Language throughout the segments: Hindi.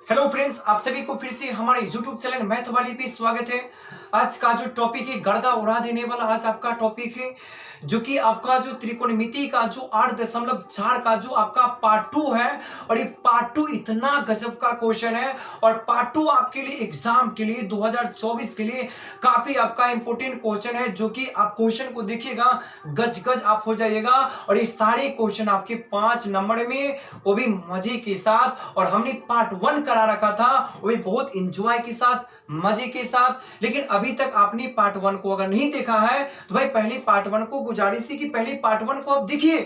हेलो फ्रेंड्स, आप सभी को फिर से हमारे YouTube चैनल मैथ वाली पे स्वागत है। आज का जो टॉपिक है गर्दा उड़ा देने वाला आज आपका टॉपिक है, जो कि आपका जो त्रिकोणमिति का जो 8.4 का जो आपका पार्ट 2 है। और ये पार्ट 2 इतना गजब का क्वेश्चन है और पार्ट 2 आपके लिए एग्जाम के लिए 2024 के लिए काफी आपका इंपोर्टेंट क्वेश्चन है, जो कि आप क्वेश्चन को देखिएगा गज गज आप हो जाइएगा। और ये सारे क्वेश्चन आपके 5 नंबर में, वो भी मजे के साथ। और हमने पार्ट 1 करा रखा था, वो भी बहुत इंजॉय के साथ, मजे के साथ। लेकिन अभी तक आपने पार्ट 1 को अगर नहीं देखा है तो भाई पहले पार्ट 1 को गुजारिश है कि पहले पार्ट 1 को आप देखिए,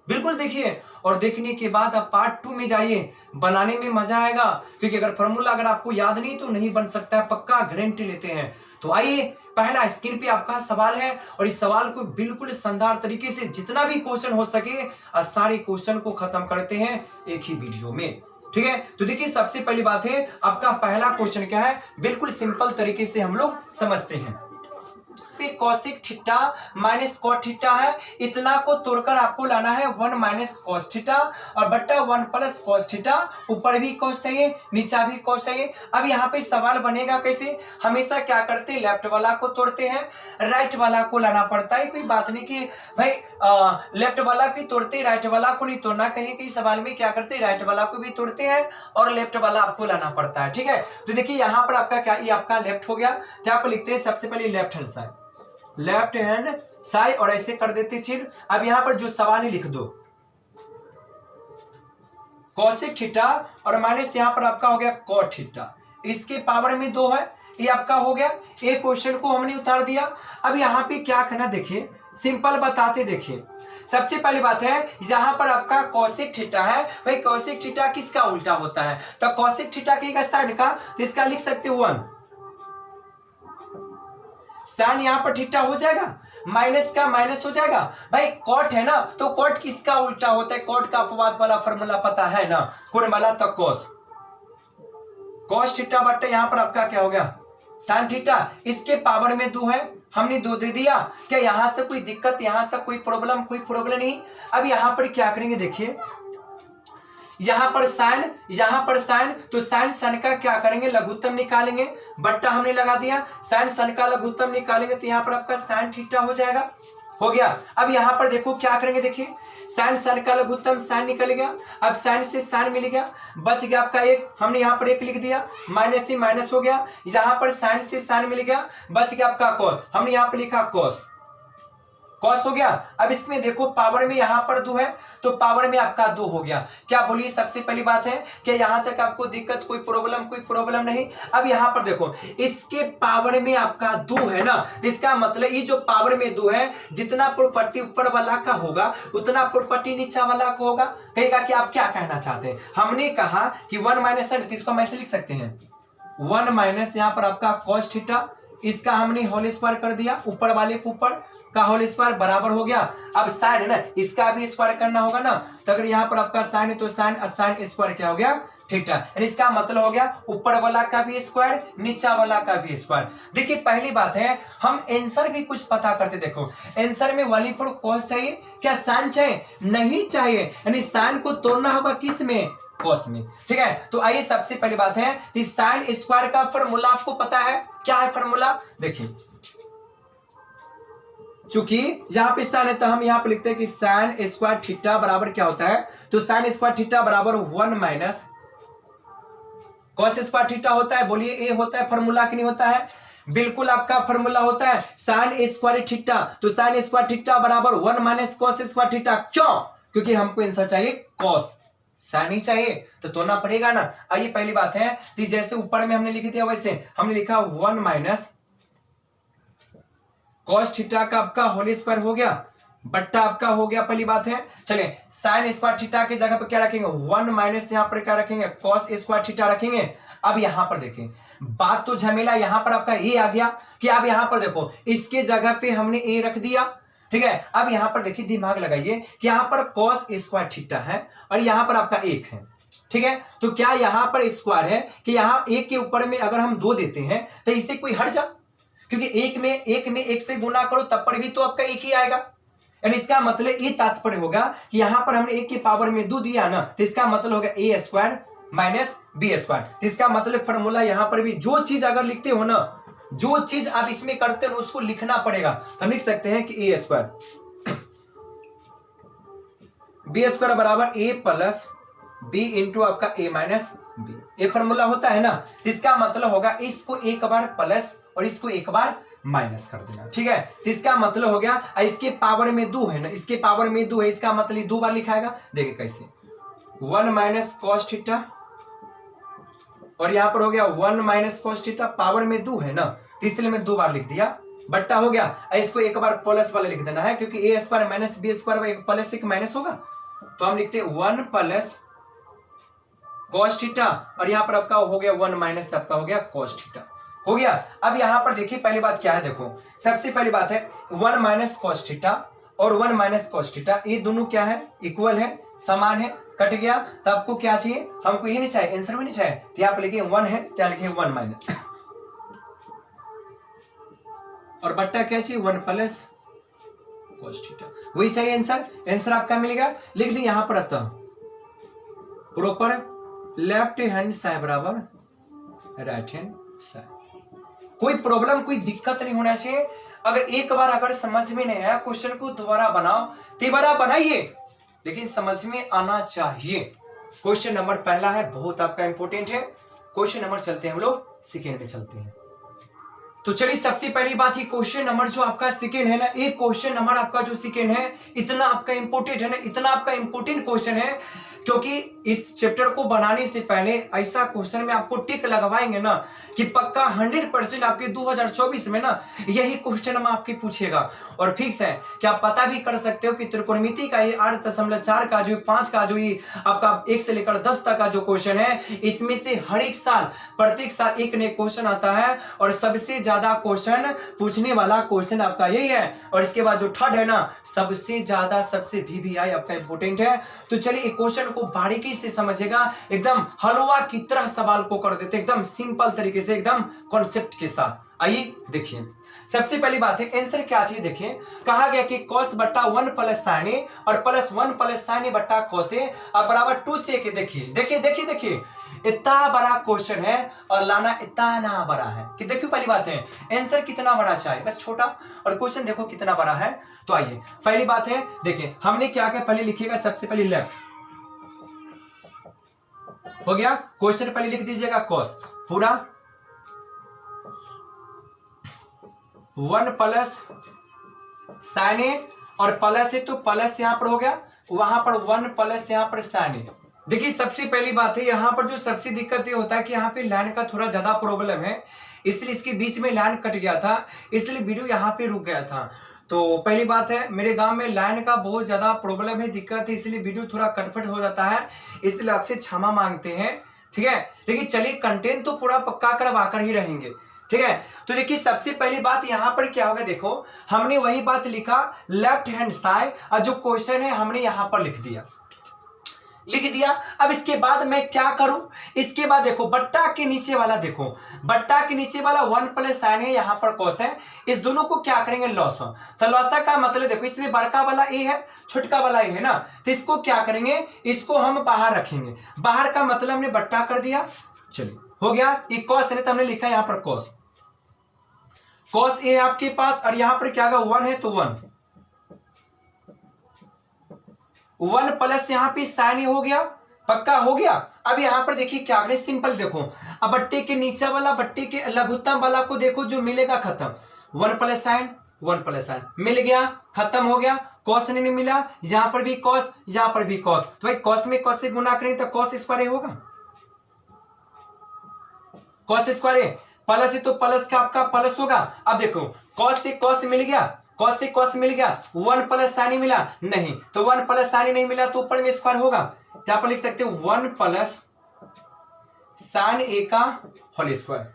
बिल्कुल देखिए। और देखने के बाद आप पार्ट 2 में जाइए, बनाने में मजा आएगा। क्योंकि अगर फॉर्मूला अगर आपको याद नहीं तो नहीं बन सकता है, पक्का गारंटी लेते हैं। तो आइए, पहला स्क्रीन पे आपका सवाल है और इस सवाल को बिल्कुल शानदार तरीके से जितना भी क्वेश्चन हो सके सारे क्वेश्चन को खत्म करते हैं एक ही वीडियो में, ठीक है। तो देखिए, सबसे पहली बात है आपका पहला क्वेश्चन क्या है, बिल्कुल सिंपल तरीके से हम लोग समझते हैं। Cosec theta minus cot theta है, इतना को तोड़कर आपको लाना है 1 माइनस कॉस थीटा और बट्टा 1 प्लस कॉस थीटा। ऊपर भी कॉस चाहिए, नीचा भी कॉस चाहिए। अब यहाँ पे सवाल बनेगा कैसे, हमेशा क्या करते हैं, लेफ्ट वाला को तोड़ते हैं, राइट वाला को लाना पड़ता है। कोई बात नहीं कि भाई लेफ्ट वाला को तोड़ते, राइट वाला को नहीं तोड़ना। कहीं कहीं सवाल में क्या करते हैं, राइट वाला को भी तोड़ते हैं और लेफ्ट वाला आपको लाना पड़ता है, ठीक है। तो देखिए यहाँ पर आपका क्या, ये आपका लेफ्ट हो गया। क्या आप लिखते हैं, सबसे पहले left hand side, left hand side, और ऐसे कर देते चिन्ह। अब यहां पर जो सवाल है लिख दो, कॉसेक थीटा और माइनस यहां पर आपका हो गया कॉट थीटा, इसके पावर में 2 है, ये आपका हो गया। एक क्वेश्चन को हमने उतार दिया। अब यहां पे क्या करना, देखिए सिंपल बताते, देखिए सबसे पहली बात है यहां पर आपका कॉसेक थीटा है। भाई कॉसेक थीटा किसका उल्टा होता है, तो कॉसेक थीटा के साइन का, तो इसका लिख सकते हो 1 साइन, यहां पर थीटा हो जाएगा, माइनस का माइनस हो जाएगा। भाई कॉट है ना, तो कॉट किसका उल्टा होता है, कॉट का अपवाद वाला फॉर्मूला पता है ना, कौन वाला, तो कॉस, कॉस थीटा बट्टे यहां पर आपका क्या हो गया साइन थीटा, इसके पावर में 2 है, हमने 2 दे दिया। क्या यहां तक कोई दिक्कत, यहां तक कोई प्रॉब्लम नहीं। अब यहां पर क्या करेंगे, देखिए यहां पर साइन, तो साइन सन का क्या करेंगे, लघुत्तम निकालेंगे, बट्टा हमने लगा दिया, साइन सन का लघुत्तम निकालेंगे तो यहां पर आपका साइन थीटा हो जाएगा, हो गया। अब यहां पर देखो क्या करेंगे, देखिए साइन सन का लघुत्तम साइन निकल गया, अब साइन से साइन मिल गया, बच गया आपका 1, हमने यहां पर 1 लिख दिया, माइनस ही माइनस हो गया। यहां पर साइन से साइन मिल गया, बच गया आपका कॉस, हमने यहां पर लिखा कॉस, कॉस हो गया। अब इसमें देखो पावर में यहां पर 2 है, तो पावर में आपका 2 हो गया। क्या बोलिए, सबसे पहली बात है कि यहां तक आपको दिक्कत, कोई प्रॉब्लम नहीं। अब यहां पर देखो इसके पावर में आपका 2 है ना, इसका मतलब ये जो पावर में 2 है, जितना प्रॉपर्टी ऊपर वाला का होगा उतना प्रॉपर्टी नीचा वाला का होगा। कहेगा कि आप क्या कहना चाहते हैं, हमने कहा कि 1 माइनस साइन, इसको हम ऐसे लिख सकते हैं 1 माइनस यहां पर आपका कॉस थीटा, इसका हमने होल स्क्वायर कर दिया, ऊपर वाले के ऊपर का होल स्क्वायर बराबर हो गया। अब साइन है ना, इसका भी स्क्वायर करना होगा ना, तो अगर यहां पर आपका साइन है तो साइन स्क्वायर क्या हो गया थीटा, इसका मतलब हो गया ऊपर वाला का भी स्क्वायर, नीचा वाला का भी स्क्वायर। देखिए पहली बात है, हम आंसर भी कुछ पता करते, देखो आंसर में वाली पर कॉस चाहिए, क्या साइन चाहिए, नहीं चाहिए, यानी साइन को तोड़ना होगा किस में, कॉस में, ठीक है। तो आइए सबसे पहली बात है, साइन स्क्वायर का फॉर्मूला आपको पता है, क्या है फॉर्मूला, देखिए चूंकि यहां पे साइन है तो हम यहां पे लिखते हैं कि साइन स्क्वायर थीटा बराबर क्या होता है, तो साइन स्क्वायर थीटा बराबर 1 माइनस कॉस स्क्वायर थीटा होता है। बोलिए ये होता है फॉर्मूला कि नहीं होता है, बिल्कुल आपका फॉर्मूला होता है साइन स्क्वायर थीटा, तो साइन स्क्वायर थीटा बराबर 1 माइनस कॉस स्क्वायर थीटा। क्यों, क्योंकि हमको आंसर चाहिए कॉस, साइन ही चाहिए तो तोड़ना पड़ेगा ना। आइए पहली बात है, तो जैसे ऊपर में हमने लिख दिया वैसे हमने लिखा 1 माइनस कॉस थीटा का आपका होल स्क्वायर हो गया, बट्टा आपका हो गया, पहली बात है। चले साइन स्क्वायर थीटा की जगह पर क्या रखेंगे, 1 माइनस यहां पर क्या रखेंगे, कॉस स्क्वायर थीटा रखेंगे। अब यहां पर देखें, बात तो झमेला, यहां पर आपका ए आ गया कि अब यहां पर देखो इसके जगह पे हमने ए रख दिया, ठीक है। अब यहां पर देखिए दिमाग लगाइए कि यहां पर कॉस स्क्वायर थीटा है और यहां पर आपका 1 है, ठीक है। तो क्या यहां पर स्क्वायर है कि यहां 1 के ऊपर में अगर हम 2 देते हैं तो इससे कोई हट जा, क्योंकि एक में 1 से गुना करो तब पर भी तो आपका 1 ही आएगा, यानी इसका मतलब ये तात्पर्य होगा कि यहां पर हमने 1 की पावर में 2 दिया ना, तो इसका मतलब होगा a square minus b square. इसका मतलब फॉर्मूला यहां पर भी जो चीज अगर लिखते हो ना, जो चीज आप इसमें करते हो उसको लिखना पड़ेगा। हम लिख सकते हैं कि ए स्क्वायर बी स्क्वायर बराबर ए प्लस बी इंटू आपका ए माइनस बी, ये फॉर्मूला होता है ना। इसका मतलब होगा इसको एक बार प्लस और इसको एक बार माइनस कर देना, ठीक है। तो इसका मतलब हो गया, इसके पावर में 2 है ना, इसके पावर में 2 है, इसका मतलब 2 बार लिखाएगा। देखिए कैसे 1 माइनस कॉस थीटा और यहां पर हो गया 1 माइनस कॉस थीटा, पावर में 2 है ना, इसलिए मैं 2 बार लिख दिया, बट्टा हो गया। इसको एक बार प्लस वाला लिख देना है, क्योंकि ए स्क्वायर माइनस बी स्क्वायर एक प्लस एक माइनस होगा, तो हम लिखते हैं 1 प्लस कॉस थीटा और यहां पर आपका हो गया 1 माइनस आपका हो गया कॉस थीटा, हो गया। अब यहां पर देखिए पहली बात क्या है, देखो सबसे पहली बात है 1 माइनस कॉस थीटा और 1 माइनस कॉस थीटा, ये दोनों क्या है, इक्वल है, समान है, कट गया। तो आपको क्या चाहिए, हमको ये नहीं चाहिए, आंसर भी नहीं चाहिए, तो यहां पर लिखिए 1 है, क्या लिखिए 1 माइनस और बट्टा क्या चाहिए 1 प्लस कॉस थीटा, वही चाहिए आंसर। आंसर आपका मिलेगा, लिख दी यहां पर अतः प्रॉपर लेफ्ट हैंड साइड बराबर राइट हैंड साइड। कोई प्रॉब्लम कोई दिक्कत नहीं होना चाहिए। अगर एक बार अगर समझ में नहीं आया क्वेश्चन को दोबारा बनाओ, दोबारा बनाइए, लेकिन समझ में आना चाहिए। क्वेश्चन नंबर पहला है, बहुत आपका इंपॉर्टेंट है। क्वेश्चन नंबर चलते हैं हम लोग सेकेंड में चलते हैं। तो चलिए सबसे पहली बात ही क्वेश्चन नंबर जो आपका सेकेंड है ना, एक क्वेश्चन नंबर आपका जो सेकेंड है इतना आपका इंपॉर्टेंट है ना, इतना आपका इंपॉर्टेंट क्वेश्चन है, क्योंकि इस चैप्टर को बनाने से पहले ऐसा क्वेश्चन में आपको टिक लगवाएंगे ना कि पक्का 100% आपके 2024 में ना यही क्वेश्चन हम आपके पूछेगा। और फिक्स है कि आप पता भी कर सकते हो कि त्रिकोणमिति का ये 8.4 का जो 5 का जो ये आपका 1 से लेकर 10 तक का जो क्वेश्चन है, इसमें से हर एक साल प्रत्येक साल एक नए क्वेश्चन आता है और सबसे ज्यादा क्वेश्चन पूछने वाला क्वेश्चन आपका यही है। और इसके बाद जो थर्ड है ना, सबसे ज्यादा सबसे VVI आपका इंपोर्टेंट है। तो चलिए क्वेश्चन को बारीकी से समझेगा, एकदम हलवा की तरह सवाल को कर देते, एकदम सिंपल तरीके से, एकदम कॉन्सेप्ट के साथ। आइए देखिए सबसे पहली बात है आंसर क्या चाहिए। देखिए कहा गया कि cos बट्टा 1 प्लस sin ए और प्लस 1 प्लस sin ए बट्टा cos ए और बराबर 2 sec ए। देखिए देखिए देखिए देखिए इतना बड़ा क्वेश्चन है और लाना इतना बड़ा है कि देखिए पहली बात है आंसर कितना बड़ा चाहिए, बस छोटा, और क्वेश्चन देखो कितना बड़ा है। तो आइए पहली बात है, देखिए हमने क्या किया, पहले लिखिएगा सबसे पहले लेफ्ट हो गया, क्वेश्चन पहले लिख दीजिएगा cos पूरा 1 प्लस sin ए और प्लस है तो प्लस यहां पर हो गया, वहां पर 1 प्लस यहां पर sin ए। देखिए सबसे पहली बात है यहां पर जो सबसे दिक्कत ये होता है कि यहां पे लाइन का थोड़ा ज्यादा प्रॉब्लम है, इसलिए इसके बीच में लाइन कट गया था, इसलिए वीडियो यहां पे रुक गया था। तो पहली बात है मेरे गांव में लाइन का बहुत ज्यादा प्रॉब्लम है, दिक्कत है, इसलिए वीडियो थोड़ा कटफट हो जाता है, इसलिए आपसे क्षमा मांगते हैं, ठीक है। लेकिन चलिए कंटेंट तो पूरा पक्का करवा कर ही रहेंगे, ठीक है। तो देखिए सबसे पहली बात यहां पर क्या होगा, देखो हमने वही बात लिखा लेफ्ट हैंड साइड और जो क्वेश्चन है हमने यहां पर लिख दिया। अब इसके बाद मैं क्या करूं, इसके बाद देखो बट्टा के नीचे वाला, देखो बट्टा के नीचे वाला 1 प्लस sin है, यहां पर cos है, इस दोनों को क्या करेंगे लॉस। तो लॉस का मतलब देखो इसमें बड़का वाला ए है, छोटका वाला ए है ना, तो इसको क्या करेंगे, इसको हम बाहर रखेंगे, बाहर का मतलब हमने बट्टा कर दिया। चलिए हो गया, ये cos है तो हमने लिखा यहां पर cos ए है आपके पास, और यहां पर क्या होगा 1 है तो 1 प्लस यहां पे sin ए हो गया, पक्का हो गया। अब यहां पर देखिए क्या करें, सिंपल देखो, अब बट्टे के नीचे वाला बट्टे के लघुत्तम वाला को देखो जो मिलेगा खत्म, 1 प्लस sin मिल गया, खत्म हो गया। cos नहीं मिला, यहां पर भी cos, यहां पर भी cos, तो भाई cos में cos से गुना करें तो cos स्क्वायर होगा, cos स्क्वायर प्लस है तो प्लस का आपका प्लस होगा। अब देखो cos से cos मिल गया, cos से cos मिल गया, 1 प्लस sin मिला नहीं, तो 1 प्लस sin नहीं मिला तो ऊपर में स्क्वायर होगा, यहां पर लिख सकते हो 1 प्लस sin ए का होल स्क्वायर,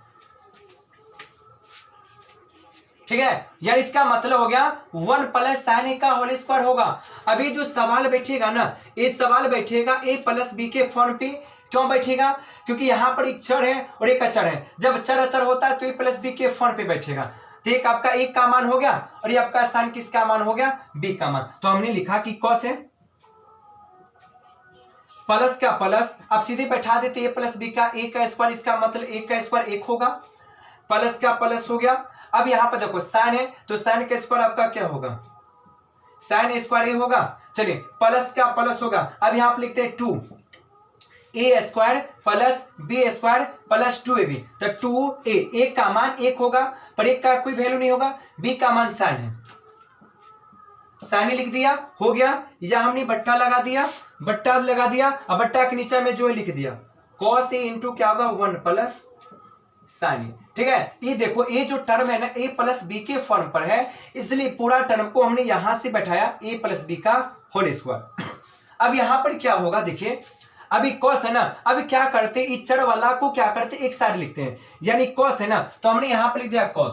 ठीक है। यार इसका मतलब हो गया 1 प्लस sin ए का होल स्क्वायर होगा। अभी जो सवाल बैठेगा ना, ये सवाल बैठेगा a प्लस बी के फॉर्म पे, क्यों बैठेगा, क्योंकि यहां पर एक चर है और एक अचर है, जब चर अचर होता है तो a प्लस बी के फॉर्म पे बैठेगा। तो एक आपका एक का मान हो गया और ये आपका sin किसका मान हो गया, b का मान। तो हमने लिखा कि cos है प्लस का प्लस, अब सीधे बैठा देते ए प्लस बी का ए का स्क्वायर, इसका मतलब ए का स्क्वायर 1 होगा, प्लस का प्लस हो गया। अब यहाँ पर देखो साइन है तो साइन का स्क्वायर आपका क्या होगा, साइन स्क्वायर ए होगा। चलिए प्लस का प्लस होगा, अब यहाँ पर लिखते हैं 2 a square plus b square plus 2ab, तो 2a, ए का मान 1 होगा पर एक का कोई वैल्यू नहीं होगा, बी का मान साइन है, साइन लिख दिया, हो गया। या हमने बट्टा लगा दिया, बट्टा लगा दिया, अब बट्टा के नीचे में जो है लिख दिया cos a इंटू क्या होगा 1 प्लस साइन ए, ठीक है। ये देखो ये जो टर्म है ना ए प्लस बी के फॉर्म पर है, इसलिए पूरा टर्म को हमने यहां से बैठाया ए प्लस बी का होल स्क्वायर। अब यहां पर क्या होगा देखिए, अभी cos है ना, अभी क्या करते इस चर वाला को क्या करते एक साइड लिखते हैं, यानी cos है ना तो हमने यहां पर लिख दिया cos,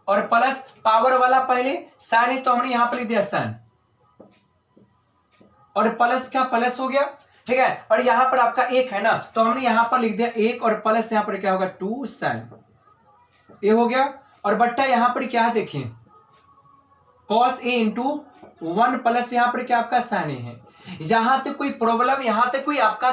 और प्लस पावर वाला पहले साइन है तो हमने यहां पर लिख दिया साइन, और प्लस का प्लस हो गया, ठीक है। और यहां पर आपका 1 है ना तो हमने यहां पर लिख दिया 1 और प्लस यहां पर क्या होगा 2 साइन, ये हो गया। और बट्टा यहां पर क्या है देखिए cos a इंटू 1 प्लस यहां पर क्या आपका साइन है। यहां तक कोई प्रॉब्लम, यहां तक कोई आपका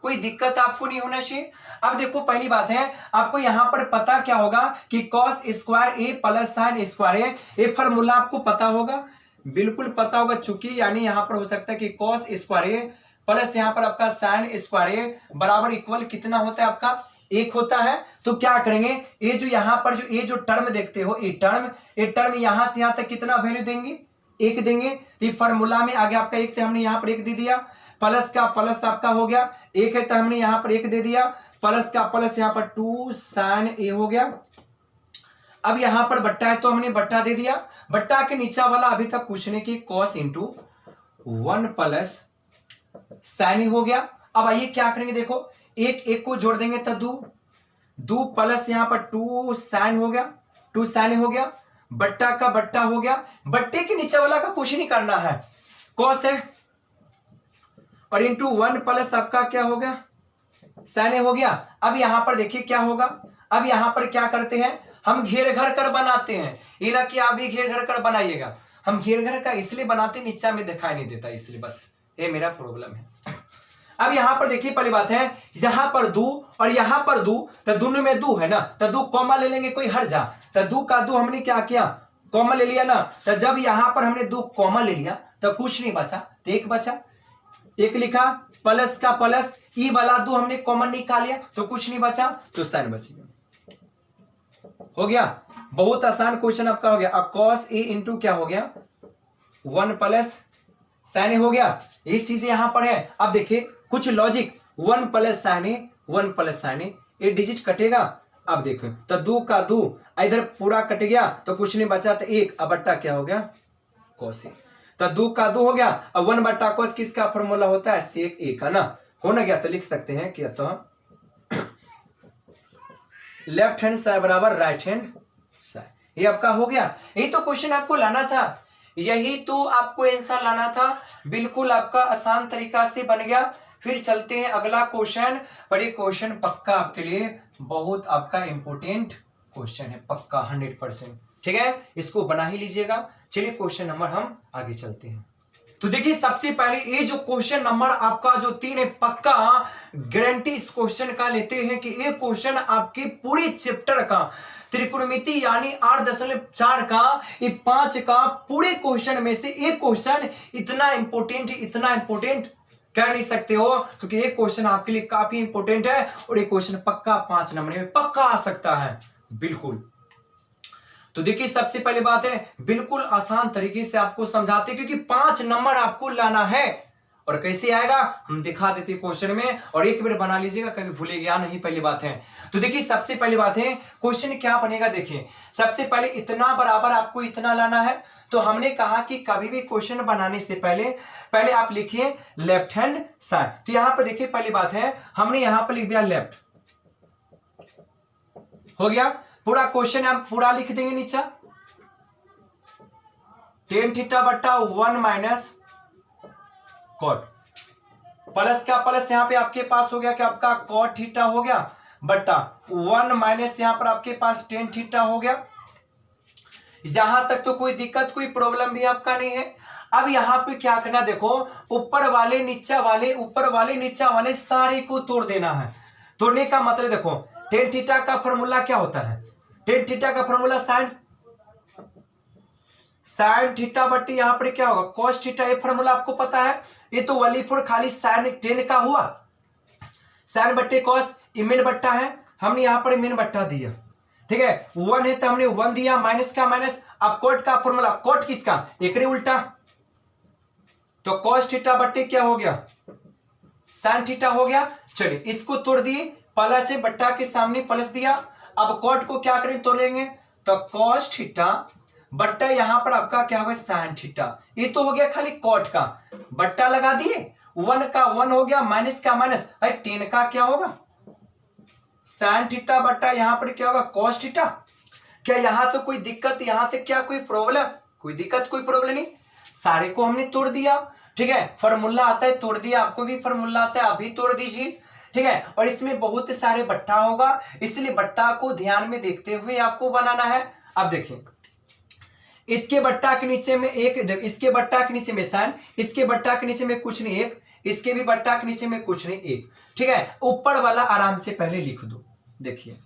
कोई दिक्कत आपको नहीं होना चाहिए। अब देखो पहली बात है आपको यहां पर पता क्या होगा कि cos स्क्वायर ए प्लस साइन स्क्वायर ए, ये फॉर्मूला आपको पता होगा, बिल्कुल पता होगा, चूंकि यानी यहां पर हो सकता है कि cos स्क्वायर ए प्लस यहां पर आपका साइन स्क्वायर ए बराबर इक्वल कितना होता है आपका 1 होता है। तो क्या करेंगे, ये जो यहां पर जो ये जो टर्म देखते हो ये टर्म यहां से यहां तक कितना वैल्यू देंगे 1 देंगे, तो फॉर्मूला में आगे आपका 1 थे हमने यहां पर 1 दे दिया, प्लस का प्लस आपका हो गया 1 है तो हमने यहां पर 1 दे दिया, प्लस का प्लस यहां पर 2 साइन ए हो गया। अब यहां पर बट्टा है तो हमने बट्टा दे दिया, बट्टा के नीचे वाला अभी तक कुछ नहीं कि cos इंटू 1 प्लस साइन हो गया। अब आइए क्या करेंगे देखो, एक को जोड़ देंगे तो 2 प्लस यहां पर 2 साइन हो गया, 2 साइन हो गया, बट्टा का बट्टा हो गया, बट्टे के नीचे वाला का कुछ नहीं करना है, cos है, और इंटू 1 प्लस आपका क्या हो गया साइन हो गया। अब यहां पर देखिए क्या होगा, अब यहां पर क्या करते हैं हम घेर घर कर बनाते हैं, ये ना कि आप भी घेर घर कर बनाइएगा, हम घेर घर का इसलिए बनाते नीचा में दिखाई नहीं देता, इसलिए बस ये मेरा प्रॉब्लम है। अब यहां पर देखिए पहली बात है यहां पर 2 और यहां पर 2, तो दोनों में 2 है ना तो 2 कॉमा ले लेंगे, कोई हर जा, तो 2 का 2 हमने क्या किया कॉमा ले लिया ना, तो जब यहां पर हमने 2 कॉमा ले लिया तो कुछ नहीं बचा, तो 1 बचा, 1 लिखा, प्लस का प्लस ई वाला 2 हमने कॉमन निकाल लिया तो कुछ नहीं बचा, तो साइन बच गया, हो गया। बहुत आसान क्वेश्चन आपका हो गया। अब cos a इंटू क्या हो गया 1 प्लस साइन हो गया, इस चीज यहां पर है। अब देखिए कुछ लॉजिक, 1 प्लस साइन ए 1 प्लस साइन ए, ये डिजिट कटेगा, अब देखो तो 2 का 2 इधर पूरा कट गया तो कुछ नहीं बचा, तो 1, अब बट्टा क्या हो गया cos a, तो 2 का 2 हो गया। अब 1 बट्टा cos किसका फॉर्मूला होता है सेक ए का ना, हो ना गया, तो लिख सकते हैं कि तो लेफ्ट हैंड साइड बराबर राइट हैंड साइड, ये आपका हो गया। यही तो क्वेश्चन आपको लाना था, यही तो आपको आंसर लाना था, बिल्कुल आपका आसान तरीका से बन गया। फिर चलते हैं अगला क्वेश्चन, पर ये क्वेश्चन पक्का आपके लिए बहुत आपका इंपोर्टेंट क्वेश्चन है, पक्का 100%, ठीक है, इसको बना ही लीजिएगा। चलिए क्वेश्चन नंबर हम आगे चलते हैं। तो देखिए सबसे पहले ये जो क्वेश्चन नंबर आपका जो 3 है, पक्का गारंटी इस क्वेश्चन का लेते हैं कि ये क्वेश्चन आपके पूरे चैप्टर का त्रिकोणमिति यानी 8.4 का ये 5 का पूरे क्वेश्चन में से एक क्वेश्चन इतना इंपोर्टेंट कह नहीं सकते हो, क्योंकि ये क्वेश्चन आपके लिए काफी इंपोर्टेंट है और ये क्वेश्चन पक्का 5 नंबर में पक्का आ सकता है, बिल्कुल। तो देखिए सबसे पहले बात है बिल्कुल आसान तरीके से आपको समझाते हैं, क्योंकि 5 नंबर आपको लाना है, और कैसे आएगा हम दिखा देते हैं क्वेश्चन में, और एक बार बना लीजिएगा, कभी भूलेगा नहीं, पहली बात है। तो देखिए सबसे पहली बात है क्वेश्चन क्या बनेगा, देखिए सबसे पहले इतना बराबर आपको इतना लाना है। तो हमने कहा कि कभी भी क्वेश्चन बनाने से पहले आप लिखिए लेफ्ट हैंड साइड। तो यहां पर देखिए पहली बात है हमने यहां पर लिख दिया लेफ्ट, हो गया, पूरा क्वेश्चन हम पूरा लिख देंगे नीचे, tan थीटा बट्टा 1 माइनस कॉट, प्लस का प्लस यहां पे आपके पास हो गया कि आपका कॉट थीटा हो गया बट्टा 1 माइनस यहां पर आपके पास tan थीटा हो गया। यहां तक तो कोई दिक्कत कोई प्रॉब्लम भी आपका नहीं है। अब यहाँ पे क्या करना, देखो ऊपर वाले नीचा वाले सारे को तोड़ देना है। तोड़ने का मतलब देखो टेन थीटा का फॉर्मूला क्या होता है, टेन थीटा का फॉर्मूला साइन थीटा बट्टी यहाँ पर क्या होगा कॉस थीटा, ये फॉर्मूला आपको पता है। ये तो वली फोर खाली साइन टेन का हुआ, साइन बट्टे कॉस इमेन बट्टा है, हमने यहाँ पर इमेन बट्टा दिया, ठीक है। 1 है तो हमने 1 दिया, माइनस का माइनस। अब कोट का फॉर्मूला, कोट किसका, एकरे उल्टा, तो कॉस थीटा बट्टे क्या हो गया साइन थीटा हो गया। चलिए इसको तोड़ दिए, प्लस से बट्टा के सामने प्लस दिया। अब कोट को क्या करें तोड़ेंगे, तो कॉस थीटा बट्टा यहां पर आपका क्या होगा साइन थीटा। ये तो हो गया खाली कोट का, बट्टा लगा दिए, 1 का 1 हो गया, माइनस का माइनस, भाई 10 का क्या होगा साइन थीटा बट्टा यहां पर क्या होगा कॉस थीटा। क्या यहां तो कोई दिक्कत, यहां तक क्या कोई प्रॉब्लम, कोई दिक्कत कोई प्रॉब्लम नहीं, सारे को हमने तोड़ दिया, ठीक है। फॉर्मूला आता है तोड़ दिया, आपको भी फॉर्मूला आता है अभी तोड़ दीजिए, ठीक है। और इसमें बहुत सारे बट्टा होगा, इसलिए बट्टा को ध्यान में देखते हुए आपको बनाना है। अब देखिए इसके बट्टा के नीचे में एक, इसके बट्टा के नीचे में साइन, इसके बट्टा के नीचे में कुछ नहीं एक, इसके भी बट्टा के नीचे में कुछ नहीं एक, ठीक है। ऊपर वाला आराम से पहले लिख दो, देखिए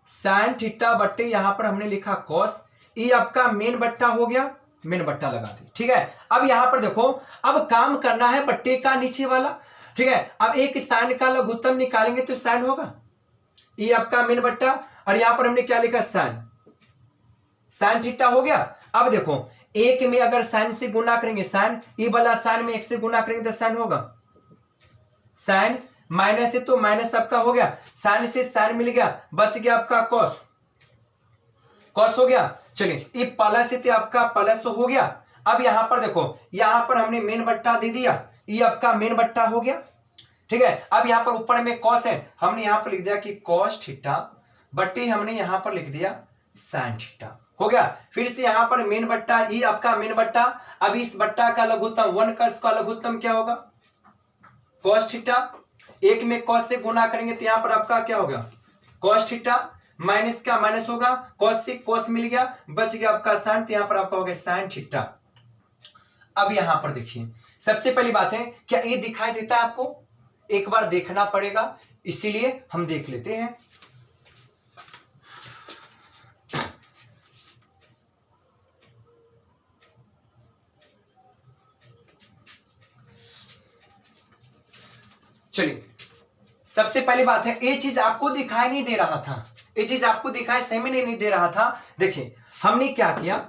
साइन थीटा बट्टे यहां पर हमने लिखा कॉस, ये आपका मेन बट्टा हो गया, मेन बट्टा लगा दे, ठीक है। अब यहां पर देखो अब काम करना है बट्टे का नीचे वाला, ठीक है। अब एक साइन का लघुत्तम निकालेंगे तो साइन होगा, ये आपका मेन बट्टा, और यहां पर हमने क्या लिखा साइन, साइन थीटा हो गया। अब देखो एक में अगर साइन से गुना करेंगे साइन, ये वाला साइन में एक से गुना करेंगे तो साइन होगा, साइन माइनस है तो माइनस आपका हो गया, साइन से साइन मिल गया, बच गया आपका कॉस, कॉस हो गया। चलिए ये प्लस से आपका प्लस हो गया। अब यहां पर देखो यहां पर हमने मेन बट्टा दे दिया, ये आपका मेन बट्टा हो गया, ठीक है। अब यहां पर ऊपर में कॉस है, हमने यहां पर लिख दिया कि कॉस थीटा बट्टी हमने यहां पर लिख दिया साइन थीटा हो गया। फिर से यहां पर मेन बट्टा, ये आपका मेन बट्टा। अब इस बट्टा का लघुत्तम 1 का इसका लघुत्तम क्या होगा कॉस थीटा, एक में कॉस से गुना करेंगे तो यहां पर आपका क्या होगा कॉस थीटा, माइनस का माइनस होगा, कॉस से कॉस मिल गया, बच गया आपका साइन, तो यहां पर आपका हो गया साइन थीटा। अब यहां पर देखिए सबसे पहली बात है क्या ये दिखाई देता है आपको, एक बार देखना पड़ेगा, इसीलिए हम देख लेते हैं। चलिए सबसे पहली बात है ये चीज आपको दिखाई नहीं दे रहा था, ये चीज आपको दिखाई सही में नहीं दे रहा था। देखिए हमने क्या किया,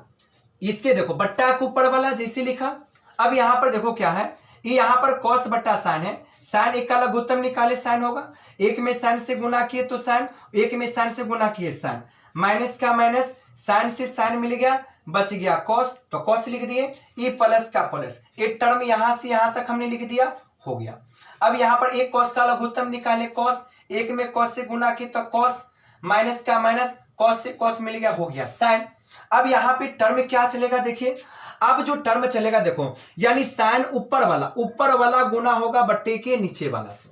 इसके देखो बट्टा के ऊपर वाला जैसे लिखा, अब यहां पर देखो क्या है, ये यहां पर कॉस बट्टा साइन है, साइन एक का लघुत्तम निकाले साइन होगा, एक में साइन से गुना किए तो साइन, एक में साइन से गुना किए साइन, माइनस का माइनस, साइन से साइन मिल गया, बच गया कॉस, तो कॉस लिख दिए, ये प्लस का प्लस, एक टर्म यहां से यहां तक हमने लिख दिया, हो गया। अब यहां पर एक कॉस का लघुत्तम निकाले कॉस, एक में कॉस से गुना किए तो कॉस, माइनस का माइनस, कॉस से कॉस मिल गया, हो गया साइन। अब यहां पे टर्म क्या चलेगा देखिए, अब जो टर्म चलेगा देखो, यानी साइन ऊपर वाला गुना होगा बट्टे के नीचे वाला से,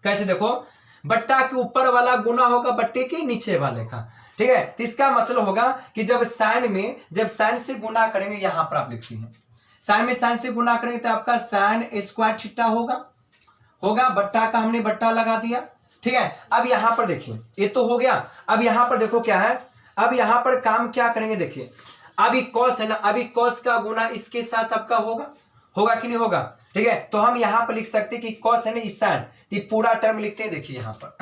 कैसे देखो बट्टा के ऊपर वाला गुना होगा बट्टे के नीचे वाले का, ठीक है। तो इसका मतलब होगा कि जब साइन से गुना करेंगे, यहां पर आप लिखते हैं साइन में साइन से गुना करेंगे तो आपका साइन स्क्वायर थीटा होगा, बट्टा का हमने बट्टा लगा दिया, ठीक है। अब यहां पर देखिए ये तो हो गया। अब यहां पर देखो क्या है, अब यहां पर काम क्या करेंगे देखिए, अभी कॉस है ना, अभी कॉस का गुना इसके साथ आपका होगा कि नहीं होगा, ठीक है। तो हम यहां पर लिख सकते हैं कि कॉस है ना इस साइन, ये पूरा टर्म लिखते हैं, देखिए यहां पर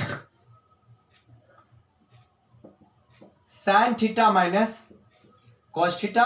sine theta minus cos theta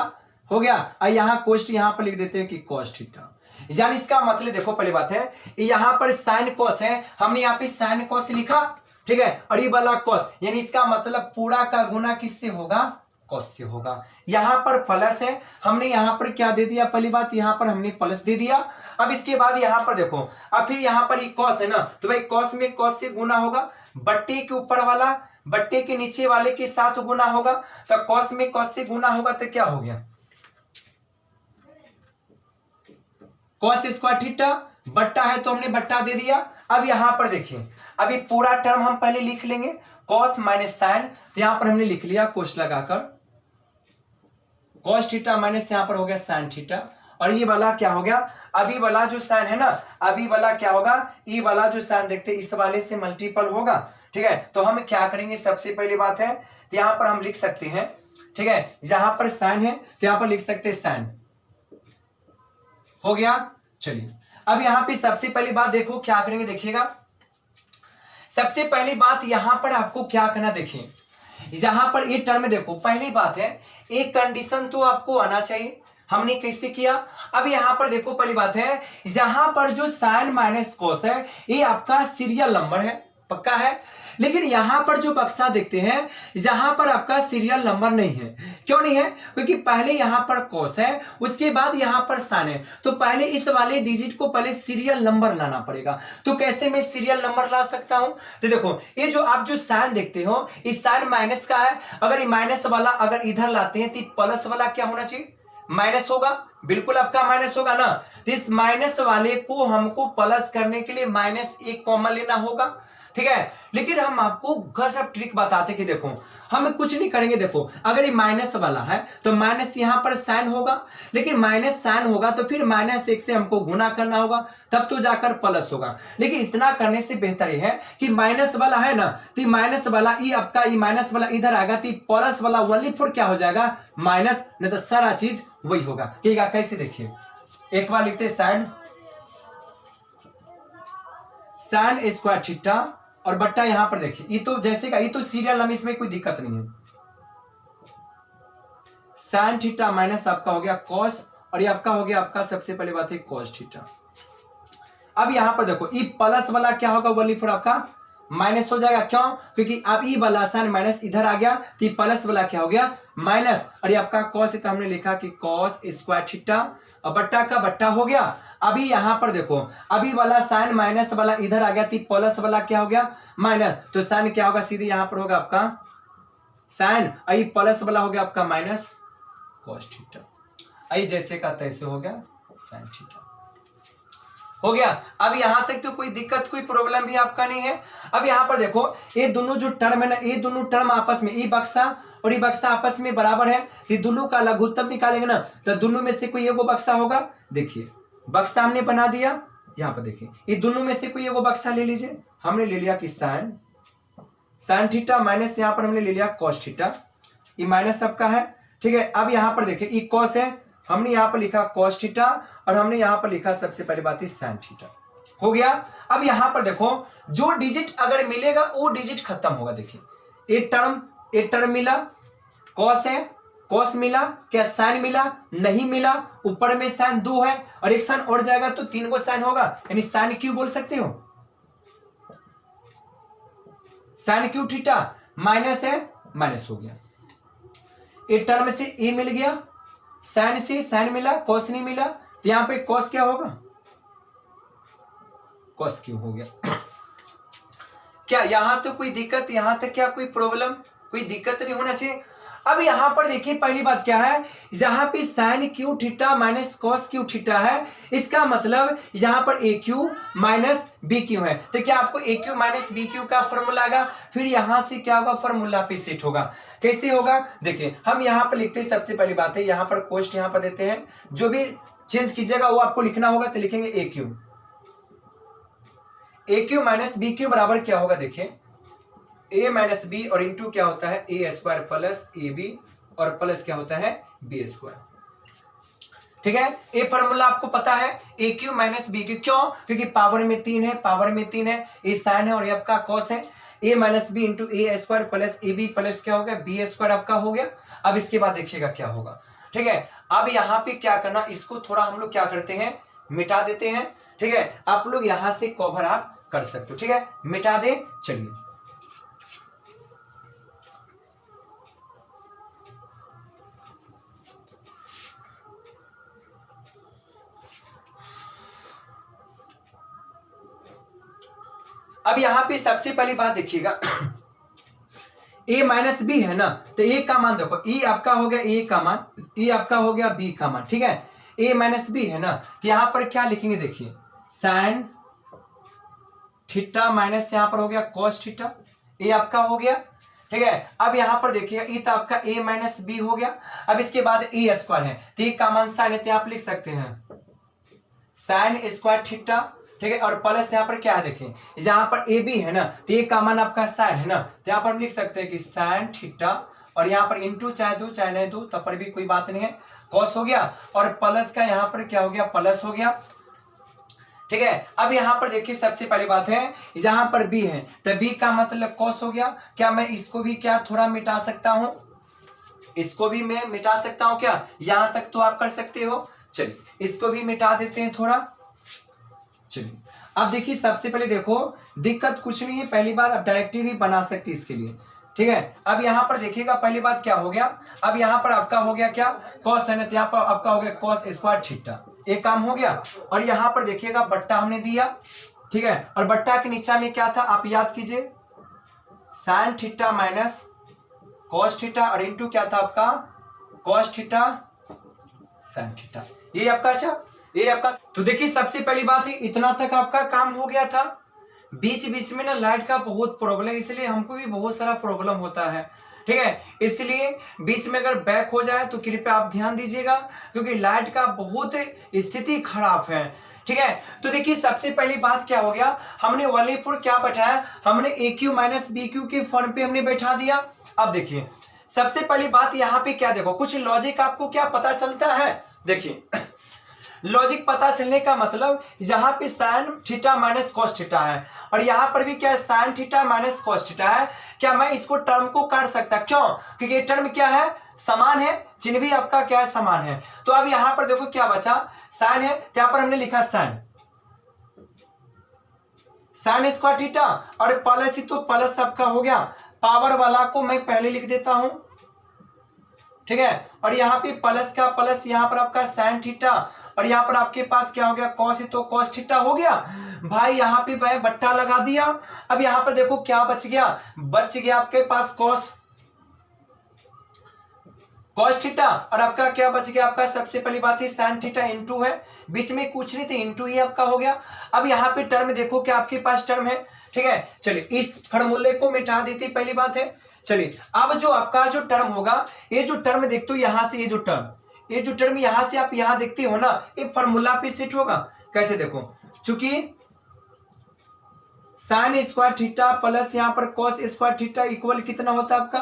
हो गया, और यहां कोस्ट यहां पर लिख देते हैं कि कॉस थीटा, यानी इसका मतलब देखो पहली बात है यहां पर साइन कॉस है, हमने यहां पे साइन कॉस लिखा, ठीक है, और ये वाला कॉस, यानी इसका मतलब पूरा का गुना किससे होगा कॉस से होगा। यहां पर प्लस है, हमने यहां पर क्या दे दिया, पहली बात यहां पर हमने प्लस दे दिया। अब इसके बाद यहां पर देखो, अब फिर यहां पर ये कॉस है ना, तो भाई कॉस में कॉस से गुना होगा, बट्टे के ऊपर वाला बट्टे के नीचे वाले के साथ गुना होगा, तो कॉस में कॉस से गुना होगा तो क्या हो गया कॉस स्क्वायर थीटा, बट्टा है तो हमने बट्टा दे दिया। अब यहां पर देखिए अभी पूरा टर्म हम पहले लिख लेंगे, कॉस माइनस साइन, तो यहां पर हमने लिख लिया कोष्ठ लगाकर कॉस थीटा माइनस यहाँ पर हो गया साइन थीटा, और ये वाला क्या हो गया, अभी वाला जो साइन है ना, अभी वाला क्या होगा, ई वाला जो साइन देखते इस वाले से मल्टीपल होगा। ठीक है, तो हम क्या करेंगे, सबसे पहली बात है तो यहाँ पर हम लिख सकते हैं, ठीक है, यहाँ पर साइन है तो यहाँ पर लिख सकते हैं साइन, हो गया। चलिए अब यहाँ पे सबसे पहली बात देखो क्या करेंगे, देखिएगा सबसे पहली बात यहाँ पर आपको क्या करना, देखिए यहां पर ये टर्म में देखो, पहली बात है एक कंडीशन तो आपको आना चाहिए, हमने कैसे किया। अब यहां पर देखो पहली बात है, यहां पर जो साइन माइनस कॉस है ये आपका सीरियल नंबर है, पक्का है, लेकिन यहां पर जो बक्सा देखते हैं यहां पर आपका सीरियल नंबर नहीं है। क्यों नहीं है, क्योंकि पहले यहां पर कॉस है, उसके बाद यहां पर साइन है, तो पहले इस वाले डिजिट को पहले सीरियल नंबर लाना पड़ेगा। तो कैसे मैं सीरियल नंबर ला सकता हूं, तो देखो ये जो आप जो साइन देखते हो इस साइन माइनस का है, अगर ये माइनस वाला अगर इधर लाते हैं तो प्लस वाला क्या होना चाहिए, माइनस होगा, बिल्कुल आपका माइनस होगा ना। तो इस माइनस वाले को हमको प्लस करने के लिए माइनस एक कॉमन लेना होगा, ठीक है। लेकिन हम आपको गजब ट्रिक बताते कि देखो हम कुछ नहीं करेंगे, देखो अगर ये माइनस वाला है तो माइनस यहां पर साइन होगा, लेकिन माइनस साइन होगा तो फिर माइनस एक से हमको गुना करना होगा, तब तो जाकर प्लस होगा। लेकिन इतना करने से बेहतर ये है कि माइनस वाला है ना, तो माइनस वाला ये आपका ये माइनस वाला इधर आएगा तो प्लस वाला ओनली फॉर क्या हो जाएगा, माइनस, नहीं तो सारा चीज वही होगा। कैसे देखिए, एक बार लिखते साइन स्क्वायर थीटा और बट्टा यहां पर देखिए, ये तो जैसे का ये तो सीरियल नंबर, इसमें कोई दिक्कत नहीं है। साइन थीटा माइनस आपका हो गया कॉस, और ये आपका हो गया आपका सबसे पहले बात है कॉस थीटा। अब यहां पर देखो ये प्लस वाला क्या होगा, वही फिर आपका माइनस हो जाएगा। क्यों, क्योंकि अब ये वाला साइन माइनस इधर आ गया तो प्लस वाला क्या हो गया माइनस, और ये आपका कॉस, तो हमने लिखा कि कॉस स्क्वायर थीटा और बट्टा का बट्टा हो गया। अभी यहां पर देखो अभी वाला साइन माइनस वाला इधर आ गया तो प्लस वाला क्या हो गया माइनस, तो साइन क्या होगा सीधे यहां पर होगा आपका साइन, आई प्लस वाला हो गया आपका माइनस कॉस थीटा, आई जैसे का तैसे हो गया साइन थीटा, हो गया। अब यहां तक तो कोई दिक्कत कोई प्रॉब्लम भी आपका नहीं है। अब यहां पर देखो ये दोनों जो टर्म है ना, ये दोनों टर्म आपस में, ये बक्सा और ये बक्सा आपस में बराबर है, ये दोनों का लघुत्तम निकालेंगे ना, तो दोनों में से कोई एगो बक्सा होगा। देखिए बक्सा हमने बना दिया, यहां पर देखिए ये दोनों में से कोई एगो बक्सा ले लीजिए, हमने ले लिया कि साइन थीटा माइनस यहां पर हमने ले लिया कॉस थीटा, ये माइनस सबका है, ठीक है। अब यहां पर देखिए ये कॉस है, हमने यहां पर लिखा कॉस थीटा और हमने यहां पर लिखा सबसे पहली बात है साइन थीटा, हो गया। अब यहां पर देखो जो डिजिट अगर मिलेगा वो डिजिट खत्म होगा। देखिए एक टर्म मिला, कॉस है, कॉस मिला, क्या साइन मिला, नहीं मिला, ऊपर में साइन 2 है और एक साइन और जाएगा तो 3 गो साइन होगा, यानी साइन क्यू बोल सकते हो, साइन क्यू थीटा माइनस है, माइनस हो गया। एक टर्म से ए मिल गया, साइन से साइन मिला, कॉस नहीं मिला, तो यहां पे कॉस क्या होगा, कॉस क्यू हो गया। क्या यहां तो कोई दिक्कत, यहां तक क्या कोई प्रॉब्लम, कोई दिक्कत नहीं होना चाहिए। अब यहां पर देखिए पहली बात क्या है, यहां पे sine cube theta minus cos cube theta है, इसका मतलब यहां पर a cube minus b cube है, तो क्या आपको a cube minus b cube का फॉर्मूला आएगा, फिर यहां से क्या होगा फॉर्मूला पे सेट होगा। कैसे होगा, देखिए हम यहां पर लिखते हैं, सबसे पहली बात है यहां पर कोष्ट यहां पर देते हैं, जो भी चेंज कीजिएगा वो आपको लिखना होगा, तो लिखेंगे ए क्यू माइनस बी क्यू बराबर क्या होगा, देखिए ए माइनस बी और इंटू क्या होता है ए स्क्वायर प्लस ए बी और प्लस क्या होता है बी स्क्वायर, ठीक है। ए फॉर्मूला आपको पता है, ए क्यू माइनस बी क्यू, क्यों, क्योंकि पावर में 3 है, पावर में 3 है, ए साइन है और ये आपका कॉस है, a minus b into a square plus a b plus क्या हो गया बी स्क्वायर आपका हो गया। अब इसके बाद देखिएगा क्या होगा, ठीक है। अब यहाँ पे क्या करना, इसको थोड़ा हम लोग क्या करते हैं मिटा देते हैं, ठीक है। आप लोग यहां से कवर आप कर सकते हो, ठीक है, मिटा दे। चलिए अब यहां पे सबसे पहली बात देखिएगा, ए माइनस बी है ना, तो ए का मान देखो, ए आपका हो गया ए का मान, ए आपका हो गया बी का मान, ठीक है। ए माइनस बी है ना, तो यहां पर क्या लिखेंगे, देखिए साइन थीटा माइनस यहां पर हो गया कॉस थीटा, ए आपका हो गया, ठीक ठीक है। अब यहाँ पर देखिएगा ये तो आपका a माइनस बी हो गया। अब इसके बाद ए स्क्वायर है तो ये का मान साइन है तो आप लिख सकते हैं साइन स्क्वायर थीटा, ठीक है। और प्लस यहाँ पर क्या है देखिए यहाँ पर ए बी है ना तो ये का मान आपका साइन है ना तो यहाँ पर हम लिख सकते हैं कि साइन थीटा और यहाँ पर इंटू चाहे दो चाहे नहीं दो तब पर भी कोई बात नहीं है, कॉस हो गया और प्लस का यहाँ पर क्या हो गया प्लस हो गया, ठीक है। अब यहाँ पर देखिए सबसे पहली बात है यहाँ पर b है तो b का मतलब cos हो गया। क्या मैं इसको भी क्या थोड़ा मिटा सकता हूं, इसको भी मैं मिटा सकता हूं क्या, यहां तक तो आप कर सकते हो। चलिए इसको भी मिटा देते हैं थोड़ा। चलिए अब देखिए सबसे पहले देखो दिक्कत कुछ नहीं है, पहली बात आप डायरेक्टली भी बना सकते इसके लिए, ठीक है। अब यहाँ पर देखिएगा पहली बात क्या हो गया, अब यहाँ पर आपका हो गया क्या cos है ना तो यहाँ पर आपका हो गया cos स्क्वायर थीटा, एक काम हो गया। और यहाँ पर देखिएगा बट्टा हमने दिया, ठीक है। और बट्टा के नीचे में क्या था आप याद कीजिए sine theta minus cos theta और इंटू क्या था आपका cos थीटा साइन थीटा, ये आपका अच्छा ये आपका। तो देखिए सबसे पहली बात है इतना तक आपका काम हो गया था। बीच बीच में ना लाइट का बहुत प्रॉब्लम है इसलिए हमको भी बहुत सारा प्रॉब्लम होता है, ठीक है। इसलिए बीच में अगर बैक हो जाए तो कृपया आप ध्यान दीजिएगा क्योंकि लाइट का बहुत स्थिति खराब है, ठीक है। तो देखिए सबसे पहली बात क्या हो गया, हमने वालीपुर क्या बैठाया, हमने ए क्यू माइनस बी क्यू के फॉर्म पे हमने बैठा दिया। अब देखिए सबसे पहली बात यहाँ पे क्या देखो कुछ लॉजिक आपको क्या पता चलता है, देखिए लॉजिक पता चलने का मतलब यहाँ पे sine theta minus cos theta है और यहाँ पर भी क्या है sine theta minus cos theta है। क्या मैं इसको टर्म को काट सकता, क्यों, क्योंकि ये टर्म क्या है समान है, चिन्ह भी आपका क्या है समान है। तो अब यहाँ पर देखो क्या बचा साइन है तो यहाँ पर हमने लिखा साइन साइन स्क्वायर थीटा और प्लस ही तो प्लस आपका हो गया, पावर वाला को मैं पहले लिख देता हूं, ठीक है। और यहाँ पे प्लस का प्लस यहाँ पर आपका साइन थीटा और यहाँ पर आपके पास क्या हो गया कॉस ही तो कॉस थीटा हो गया भाई, यहाँ पे मैं बट्टा लगा दिया। अब यहाँ पर देखो क्या बच गया, बच गया आपके पास कॉस कॉस थीटा और आपका क्या बच गया आपका सबसे पहली बात है साइन थीटा इंटू है, बीच में कुछ नहीं तो इंटू ही आपका हो गया। अब यहाँ पे टर्म देखो क्या आपके पास टर्म है, ठीक है। चलिए इस फॉर्मूले को मिटा देती पहली बात है। चलिए अब जो आपका जो टर्म होगा ये जो टर्म देखते हो यहाँ से ये जो टर्म यहाँ से आप यहाँ देखते हो ना ये फॉर्मूला पे सेट होगा। कैसे देखो चूंकि साइन स्क्वायर थीटा प्लस यहाँ पर कॉस स्क्वायर थीटा इक्वल कितना होता है आपका,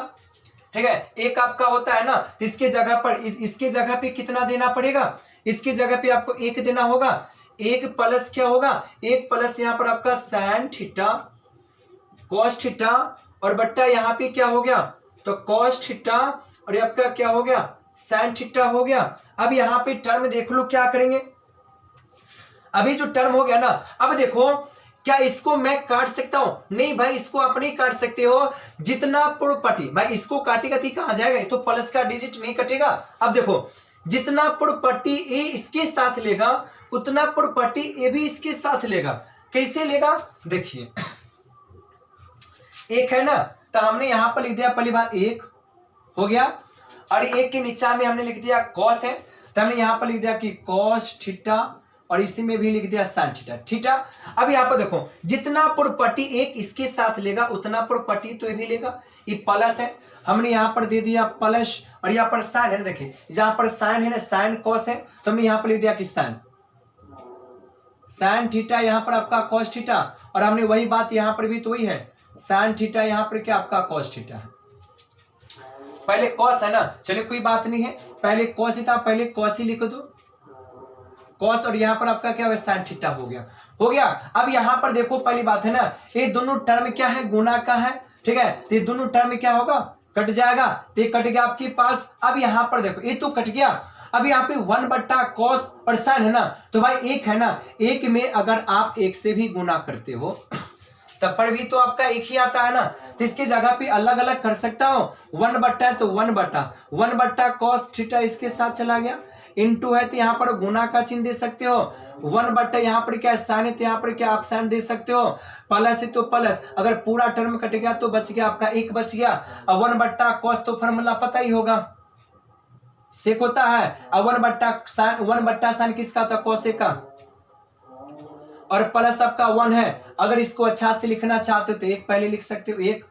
ठीक है एक आपका होता है ना, इसके जगह पर इसके जगह पे कितना देना पड़ेगा, इसके जगह पे आपको एक देना होगा, एक प्लस क्या होगा एक प्लस यहाँ पर आपका साइन थीटा कॉस थीटा और बट्टा यहाँ पे क्या हो गया तो कॉस थीटा और आपका क्या हो गया साइन थीटा हो गया। अब यहाँ पे टर्म देख लो क्या करेंगे, अभी जो टर्म हो गया ना अब देखो क्या इसको मैं काट सकता हूं, नहीं भाई इसको आप नहीं काट सकते हो, जितना पूर्वपटी भाई इसको काटेगा तो कहां जाएगा, तो प्लस का डिजिट नहीं कटेगा। अब देखो जितना पूर्वपटी ए इसके साथ लेगा उतना पूर्वपटी ए भी इसके साथ लेगा, कैसे लेगा देखिए एक है ना तो हमने यहां पर लिख दिया पहली बात एक हो गया और एक के नीचा में हमने लिख दिया कॉस है तो हमने यहां पर लिख दिया कि कॉस थीटा और इसी में भी लिख दिया साइन थीटा थीटा। अब यहाँ पर देखो जितना पूर्वपटी एक इसके साथ लेगा उतना पूर्वपटी तो ये भी लेगा, ये प्लस है हमने यहाँ पर दे दिया प्लस और यहाँ पर साइन है ना, देखिए यहाँ पर साइन है ना साइन कॉस है तो हमने यहाँ पर लिख दिया कि साइन साइन थीटा यहाँ पर आपका कॉस थीटा और हमने वही बात यहाँ पर भी तो वही है साइन थीटा यहाँ पर क्या आपका कॉस थीटा है, पहले कॉस है ना, चलिए कोई बात नहीं है पहले कॉस ही था पहले कॉस ही लिख दो कॉस और यहाँ पर आपका क्या होगा साइन थीटा हो गया। अब यहाँ पर देखो पहली बात है ना ये दोनों टर्म क्या है गुना का है, ठीक है तो ये दोनों टर्म क्या होगा कट जाएगा तो ये कट गया आपके पास। अब यहाँ पर देखो ये तो कट गया, अब यहाँ पे 1 कॉस और साइन है ना तो भाई एक है ना एक में अगर आप एक से भी गुना करते हो तब पर भी तो आपका एक ही आता है ना, तो इसके जगह पे अलग अलग कर सकता हूँ 1 है तो 1 कॉस थीटा इसके साथ चला गया, इनटू है तो यहाँ पर गुना का चिन्ह दे सकते हो, 1 यहाँ पर क्या साइन है तो यहाँ पर क्या आप साइन दे सकते हो, प्लस है तो प्लस, अगर पूरा टर्म कट गया तो बच गया आपका एक बच गया। अब 1 कॉस तो फॉर्मूला पता ही होगा सेक होता है, अब 1 साइन किसका था कॉस का और प्लस आपका 1 है, अगर इसको अच्छा से लिखना चाहते हो तो एक पहले लिख सकते हो एक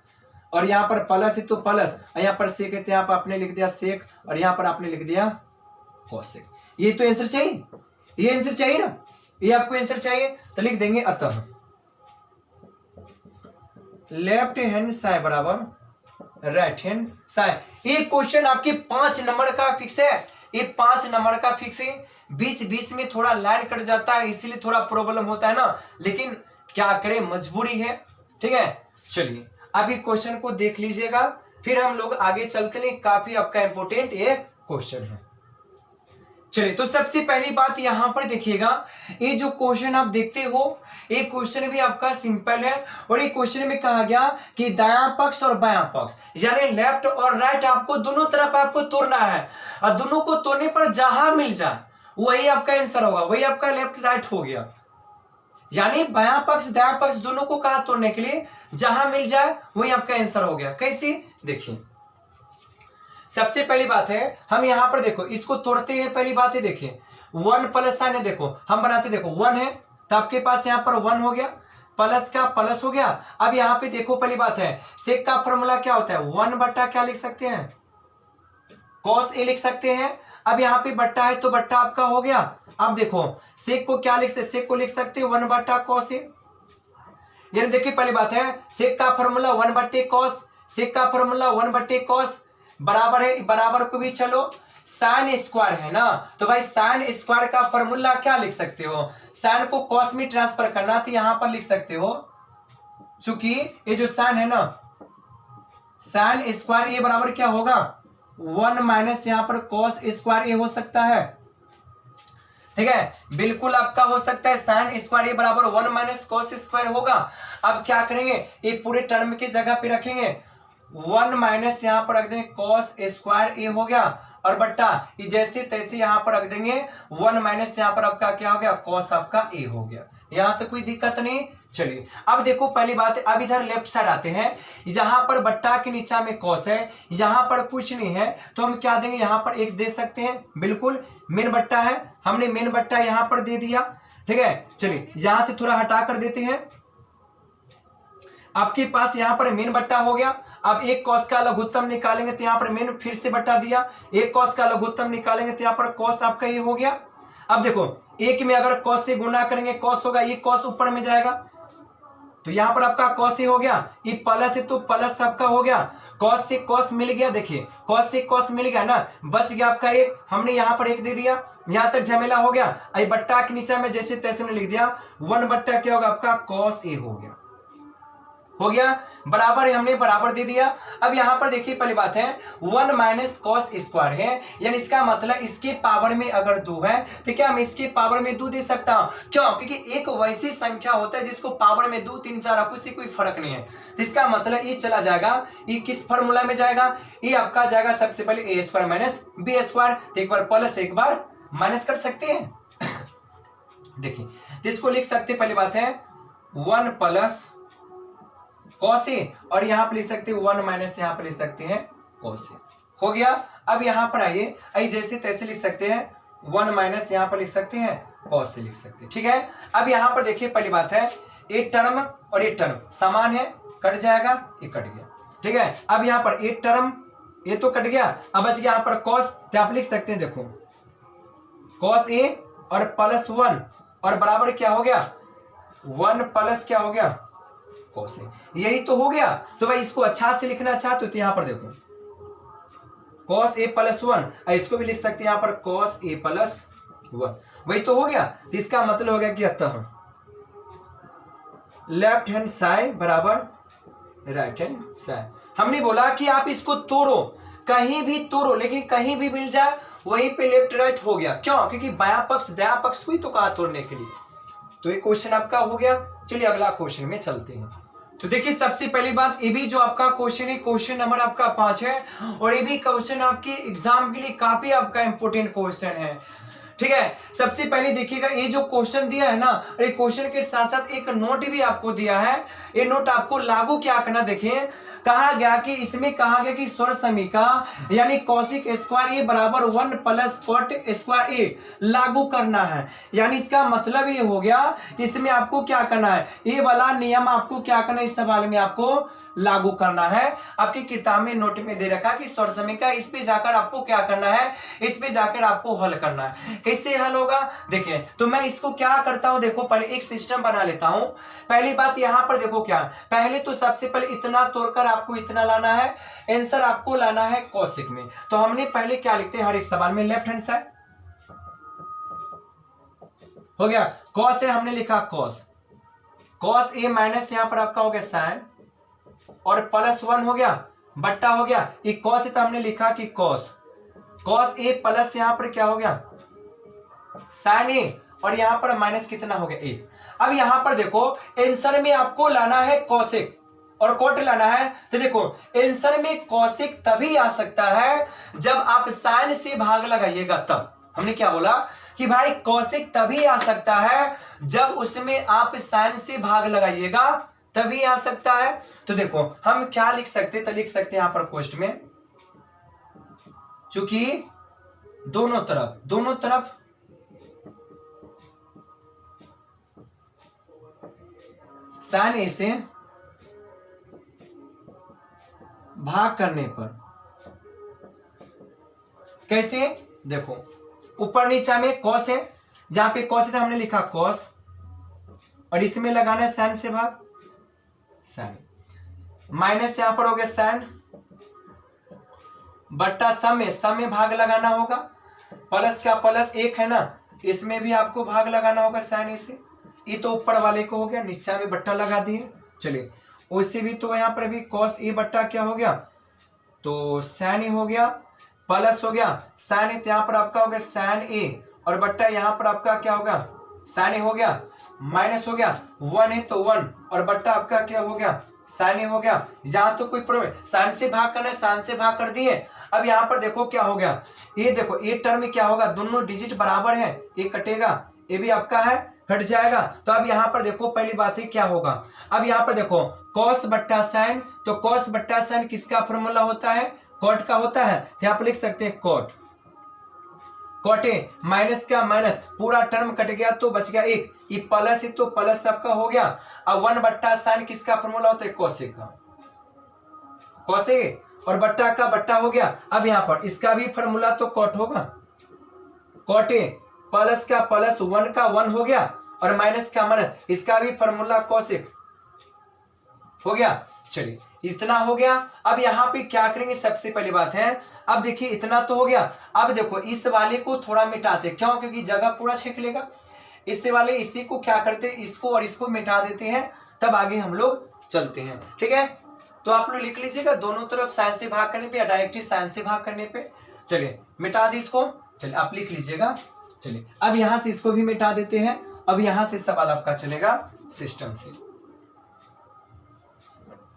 और यहाँ पर प्लस है तो प्लस, यहाँ पर सेक है तो यहाँ पर आपने लिख दिया सेक, और यहाँ पर आपने लिख दिया कोसेक। ये तो आंसर चाहिए, ये आंसर चाहिए ना, ये आपको आंसर चाहिए तो लिख देंगे अतः लेफ्ट हैंड साइड बराबर राइट हैंड साइड। ये क्वेश्चन आपके 5 नंबर का फिक्स है, ये 5 नंबर का फिक्स है। बीच बीच में थोड़ा लाइन कट जाता है इसीलिए थोड़ा प्रॉब्लम होता है ना, लेकिन क्या करें मजबूरी है। ठीक है, चलिए अभी क्वेश्चन को देख लीजिएगा, फिर हम लोग आगे चलते हैं। काफी आपका इंपोर्टेंट ये क्वेश्चन है। चलिए तो सबसे पहली बात यहां पर देखिएगा, ये जो क्वेश्चन आप देखते हो ये क्वेश्चन भी आपका सिंपल है, और ये क्वेश्चन में कहा गया कि दायां पक्ष और बायां पक्ष यानी लेफ्ट और राइट आपको दोनों तरफ आपको तोड़ना है, और दोनों को तोड़ने पर जहां मिल जाए वही आपका आंसर होगा, वही आपका लेफ्ट राइट हो गया। यानी बायां पक्ष दायां पक्ष दोनों को कहा तोड़ने के लिए, जहां मिल जाए वही आपका आंसर हो गया। कैसे देखिए, सबसे पहली बात है हम यहां पर देखो इसको तोड़ते हैं। पहली बात है देखिए 1 प्लस साइन है, देखो हम बनाते देखो 1 है तो आपके पास यहां पर 1 हो गया, प्लस का प्लस हो गया। अब यहां पे देखो पहली बात है सेक का फॉर्मूला क्या होता है, 1 बट्टा क्या लिख सकते हैं cos a लिख सकते हैं। अब यहाँ पे बट्टा है तो बट्टा आपका हो गया। अब देखो सेक को क्या लिख सकते, सेक को लिख सकते हैं 1 बट्टा cos a। यानी देखिए पहली बात है सेक का फॉर्मूला 1 बट्टे cos, सेक का फॉर्मूला 1 बट्टे cos बराबर है, बराबर को भी चलो साइन स्क्वायर है ना, तो भाई साइन स्क्वायर का फॉर्मूला क्या लिख सकते हो, साइन को cos में ट्रांसफर करना तो यहां पर लिख सकते हो, चूंकि ये जो साइन है ना साइन स्क्वायर ये बराबर क्या होगा 1 माइनस यहाँ पर cos स्क्वायर ये हो सकता है। ठीक है, बिल्कुल आपका हो सकता है साइन स्क्वायर ये बराबर 1 माइनस cos स्क्वायर होगा। अब क्या करेंगे ये पूरे टर्म की जगह पे रखेंगे 1 माइनस यहाँ पर रख देंगे cos स्क्वायर ए हो गया, और बट्टा ये जैसे तैसे यहाँ पर रख देंगे 1 माइनस यहाँ पर आपका क्या हो गया cos आपका ए हो गया। यहाँ तो कोई दिक्कत नहीं। चलिए अब देखो पहली बात, अब इधर लेफ्ट साइड आते हैं, यहाँ पर बट्टा के नीचा में cos है, यहाँ पर कुछ नहीं है तो हम क्या देंगे यहाँ पर 1 दे सकते हैं, बिल्कुल मेन बट्टा है, हमने मेन बट्टा यहाँ पर दे दिया। ठीक है, चलिए यहां से थोड़ा हटा कर देते हैं, आपके पास यहाँ पर मेन बट्टा हो गया। अब एक cos का लघुत्तम निकालेंगे तो यहाँ पर मेन फिर से बट्टा दिया, एक cos का लघुत्तम निकालेंगे तो यहाँ पर cos आपका ये हो गया। अब देखो एक में अगर cos से गुणा करेंगे cos होगा, ये cos ऊपर में जाएगा तो यहाँ पर आपका cos ही हो गया, ये प्लस है तो प्लस आपका हो गया, cos से cos मिल गया, देखिए cos से cos मिल गया ना, बच गया आपका 1, हमने यहाँ पर 1 दे दिया, यहाँ तक झमेला हो गया। अब बट्टा के नीचे में जैसे तैसे हमने लिख दिया 1 बट्टा क्या होगा आपका cos a हो गया, हो गया बराबर है, हमने बराबर दे दिया। अब यहां पर देखिए पहली बात है 1 माइनस cos स्क्वायर है, यानी इसका मतलब इसके पावर में अगर 2 है तो क्या मैं इसके पावर में 2 दे सकता हूं, क्यों, क्योंकि एक वैसी संख्या होता है जिसको पावर में 2 3 4 रखो, उससे कोई फर्क नहीं है। तो इसका मतलब ये चला जाएगा, ये किस फॉर्मूला में जाएगा, ये आपका जाएगा सबसे पहले ए स्क्वायर माइनस बी स्क्वायर, एक बार प्लस एक बार माइनस कर सकते हैं। देखिए इसको लिख सकते पहली बात है 1 प्लस cos a, और यहां पर लिख सकते हैं 1 माइनस यहां पर लिख सकते हैं cos a, हो गया। अब यहां पर आइए जैसे तैसे लिख सकते हैं 1 माइनस यहां पर लिख सकते हैं cos a लिख सकते हैं। ठीक है, अब यहां पर देखिए पहली बात है एक टर्म और एक टर्म समान है, कट जाएगा, ये कट गया। ठीक है, अब यहां पर एक टर्म ये तो कट गया, अब बच गया यहां पर cos, तो आप लिख सकते हैं देखो cos a और प्लस 1 और बराबर क्या हो गया 1 प्लस क्या हो गया cos a, यही तो हो गया। तो भाई इसको अच्छा से लिखना चाहते हो तो यहां पर देखो cos a प्लस 1, इसको भी लिख सकते हैं यहां पर cos a प्लस 1, वही तो हो गया। तो इसका मतलब हो गया कि अतः लेफ्ट हैंड साइड बराबर राइट हैंड साइड। हमने बोला कि आप इसको तोड़ो, कहीं भी तोड़ो, लेकिन कहीं भी मिल जाए वहीं पे लेफ्ट राइट हो गया, क्यों, क्योंकि बायां पक्ष दायां पक्ष हुई तो कहा तोड़ने के लिए। तो ये क्वेश्चन आपका हो गया। चलिए अगला क्वेश्चन में चलते हैं। तो देखिए सबसे पहली बात, ये भी जो आपका क्वेश्चन है क्वेश्चन नंबर आपका 5 है, और ये भी क्वेश्चन आपके एग्जाम के लिए काफी आपका इंपोर्टेंट क्वेश्चन है। ठीक है, सबसे पहले देखिएगा ये जो क्वेश्चन दिया है ना, ये क्वेश्चन के साथ साथ एक नोट भी आपको दिया है, ये नोट आपको लागू क्या करना, देखिए कहा गया कि इसमें कहा गया कि स्वर समीका यानी कौशिक स्क्वायर ए बराबर 1 प्लस कॉट स्क्वायर ए लागू करना है। यानी इसका मतलब ये हो गया कि इसमें आपको क्या करना है, ये वाला नियम आपको क्या करना है, इस सवाल में आपको लागू करना है। आपकी किताब में नोट में दे रखा कि शॉर्ट समीकरण, इस पे जाकर आपको क्या करना है, इस पे जाकर आपको हल करना है। कैसे हल होगा देखिए, तो मैं इसको क्या करता हूं, देखो पहले एक सिस्टम बना लेता हूं। पहली बात यहां पर देखो क्या, पहले तो सबसे पहले इतना तोड़कर आपको इतना लाना है, आंसर आपको लाना है कॉसेक में। तो हमने पहले क्या लिखते हैं हर एक सवाल में, लेफ्ट हैंड साइड हो गया, कॉस है हमने लिखा कॉस, कॉस ए माइनस यहां पर आपका हो गया साइन, और प्लस 1 हो गया बट्टा हो गया, ये कॉस है तो हमने लिखा कि कॉस, कॉस ए प्लस यहां पर क्या हो गया साइन ए, और यहां पर माइनस कितना हो गया ए। अब यहां पर देखो आंसर में आपको लाना है कॉसेक और कॉट लाना है। तो देखो आंसर में कॉसेक तभी आ सकता है जब आप साइन से भाग लगाइएगा, तब हमने क्या बोला कि भाई कॉसेक तभी आ सकता है जब उसमें आप साइन से भाग लगाइएगा, तभी आ सकता है। तो देखो हम क्या लिख सकते, तो लिख सकते हैं यहां पर क्वेश्चन में, चूंकि दोनों तरफ साइन ए से भाग करने पर, कैसे देखो ऊपर नीचे में कॉस है, जहां पे कॉस है तो हमने लिखा कॉस, और इसमें लगाना है साइन से भाग, साइन माइनस यहां पर हो गया साइन, बट्टा सम में भाग लगाना होगा, प्लस का प्लस एक है ना, इसमें भी आपको भाग लगाना होगा साइन ए से, ये तो ऊपर वाले को हो गया, नीचे में बट्टा लगा दिए। चलिए उससे भी तो यहां पर भी कॉस ए बट्टा क्या हो गया, तो साइन ए हो गया, प्लस हो गया साइन ए, यहां पर आपका हो गया साइन ए, और बट्टा यहां पर आपका क्या होगा साइन ए हो गया, माइनस हो गया 1 है तो 1, और बट्टा आपका क्या हो गया साइन ए हो गया। यहां तो कोई प्रॉब्लम, साइन से भाग करना है, साइन से भाग कर दिए। अब यहां पर देखो क्या हो गया, ये देखो ये टर्म में क्या होगा, दोनों डिजिट बराबर है, ये कटेगा, ये भी आपका है कट जाएगा। तो अब यहां पर देखो पहली बात है क्या होगा, अब यहां पर देखो कॉस बट्टा साइन, तो कॉस बट्टा साइन किसका फॉर्मूला होता है, कॉट का होता है, यहां पर लिख सकते हैं कॉट, कॉट ए माइनस का माइनस, पूरा टर्म कट गया तो बच गया एक, ये प्लस है तो प्लस आपका हो गया। अब 1 बट्टा साइन किसका फॉर्मूला होता है, कोसेक का, कोसेक, और बट्टा का बट्टा हो गया। अब यहां पर इसका भी फॉर्मूला तो कॉट होगा, कॉट ए प्लस का प्लस 1 का 1 हो गया, और माइनस का माइनस, इसका भी फॉर्मूला कोसेक हो गया। चलिए इतना हो गया। अब यहां पे क्या करेंगे, सबसे पहली बात है, अब देखिए इतना तो हो गया, अब देखो इस वाले को थोड़ा मिटाते, क्यों, क्योंकि जगह पूरा छीन लेगा, इससे वाले इसी को क्या करते, इसको और इसको मिटा देते हैं, तब आगे हम लोग चलते हैं। ठीक है, तो आप लोग लिख लीजिएगा दोनों तरफ साइन से भाग करने पे या डायरेक्टली साइन से भाग करने पे। चलिए मिटा दी इसको, चलिए आप लिख लीजिएगा। चलिए अब यहां से इसको भी मिटा देते हैं, अब यहां से सवाल आपका चलेगा सिस्टम से,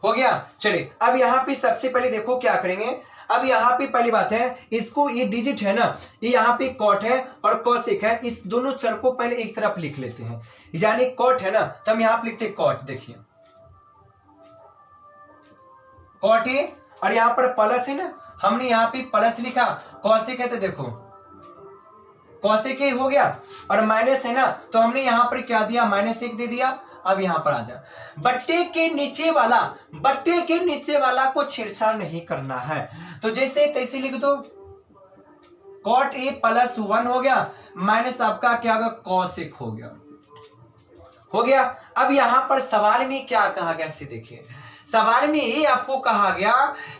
हो गया। चलिए अब यहां पे सबसे पहले देखो क्या करेंगे, अब यहां पे पहली बात है, इसको ये डिजिट है ना, ये यहां पे कॉट है और कोसेक है, इस दोनों चर को पहले एक तरफ लिख लेते हैं, यानी कॉट है ना, तो हम यहां पे लिखते हैं कॉट, देखिए कॉट है, और यहां पर प्लस है ना, हमने यहां पे प्लस लिखा, कोसेक है तो देखो कोसेक हो गया, और माइनस है ना, तो हमने यहां पर क्या दिया, -1 दे दिया। अब यहां पर आ जा, बट्टे के नीचे वाला को छेड़छाड़ नहीं करना है, तो जैसे तैसे लिख दो, कॉट ए प्लस 1 हो गया, माइनस आपका क्या होगा कोसेक हो गया। अब यहां पर सवाल में क्या कहा गया, से देखिए सवाल में ये आपको कहा गया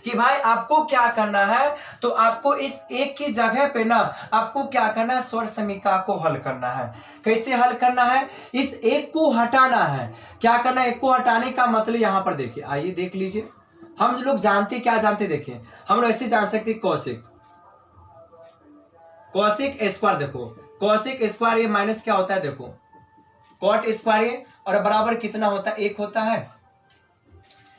कि भाई आपको क्या करना है, तो आपको इस एक की जगह पे ना आपको क्या करना है, स्वर समीकरण को हल करना है। कैसे हल करना है, इस एक को हटाना है, क्या करना है, एक को हटाने का मतलब यहां पर देखिए, आइए देख लीजिए, हम लोग जानते क्या जानते, देखिए हम लोग ऐसे जान सकते कोसेक स्क्वायर, देखो कोसेक स्क्वायर ये माइनस क्या होता है, देखो कॉट स्क्वायर ये, और बराबर कितना होता है, 1 होता है,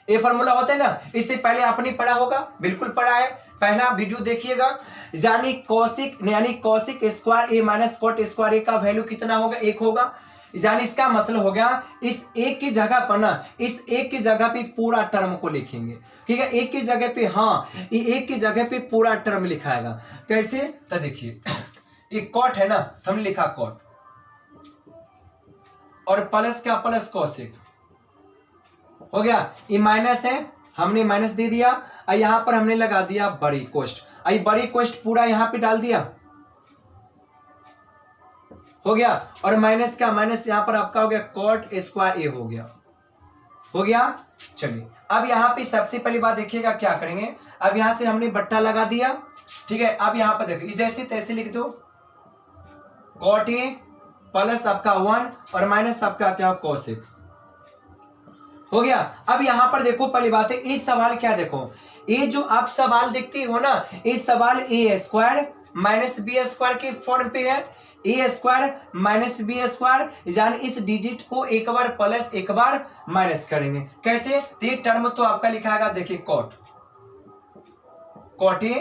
ये फॉर्मूला होता है ना, इससे पहले आपने पढ़ा होगा, बिल्कुल पढ़ा है, पहला वीडियो देखिएगा, यानी कोसेक स्क्वायर ए माइनस कॉट स्क्वायर ए का वैल्यू कितना होगा, 1 होगा, यानी इसका मतलब हो गया इस एक की जगह पर ना, इस एक की जगह पे पूरा टर्म को लिखेंगे, ठीक है, एक की जगह पे, हाँ ये एक की जगह पे पूरा टर्म लिखाएगा। कैसे, तो देखिए ये कॉट है ना, तो हमने लिखा कॉट, और प्लस का प्लस कोसेक हो गया, ये माइनस है, हमने माइनस दे दिया और यहां पर हमने लगा दिया बड़ी कोष्ट, आई बड़ी कोष्ट पूरा यहां पे डाल दिया, हो गया। और माइनस का माइनस यहां पर आपका हो गया कॉट स्क्वायर ए हो गया। चलिए अब यहां पे सबसे पहली बात देखिएगा क्या करेंगे, अब यहां से हमने बट्टा लगा दिया, ठीक है। अब यहां पर देखिए जैसे तैसे लिख दो, कॉट ए प्लस आपका 1 और माइनस आपका क्या कोसेक, हो गया। अब यहां पर देखो पहली बात है, ये सवाल क्या देखो, ये जो आप सवाल देखते हो ना, ये सवाल ए स्क्वायर माइनस बी स्क्वायर के फॉर्म पे है, ए स्क्वायर माइनस बी स्क्वायर, यानी इस डिजिट को एक बार प्लस एक बार माइनस करेंगे, कैसे, तो ये टर्म तो आपका लिखाएगा देखिए कॉट ए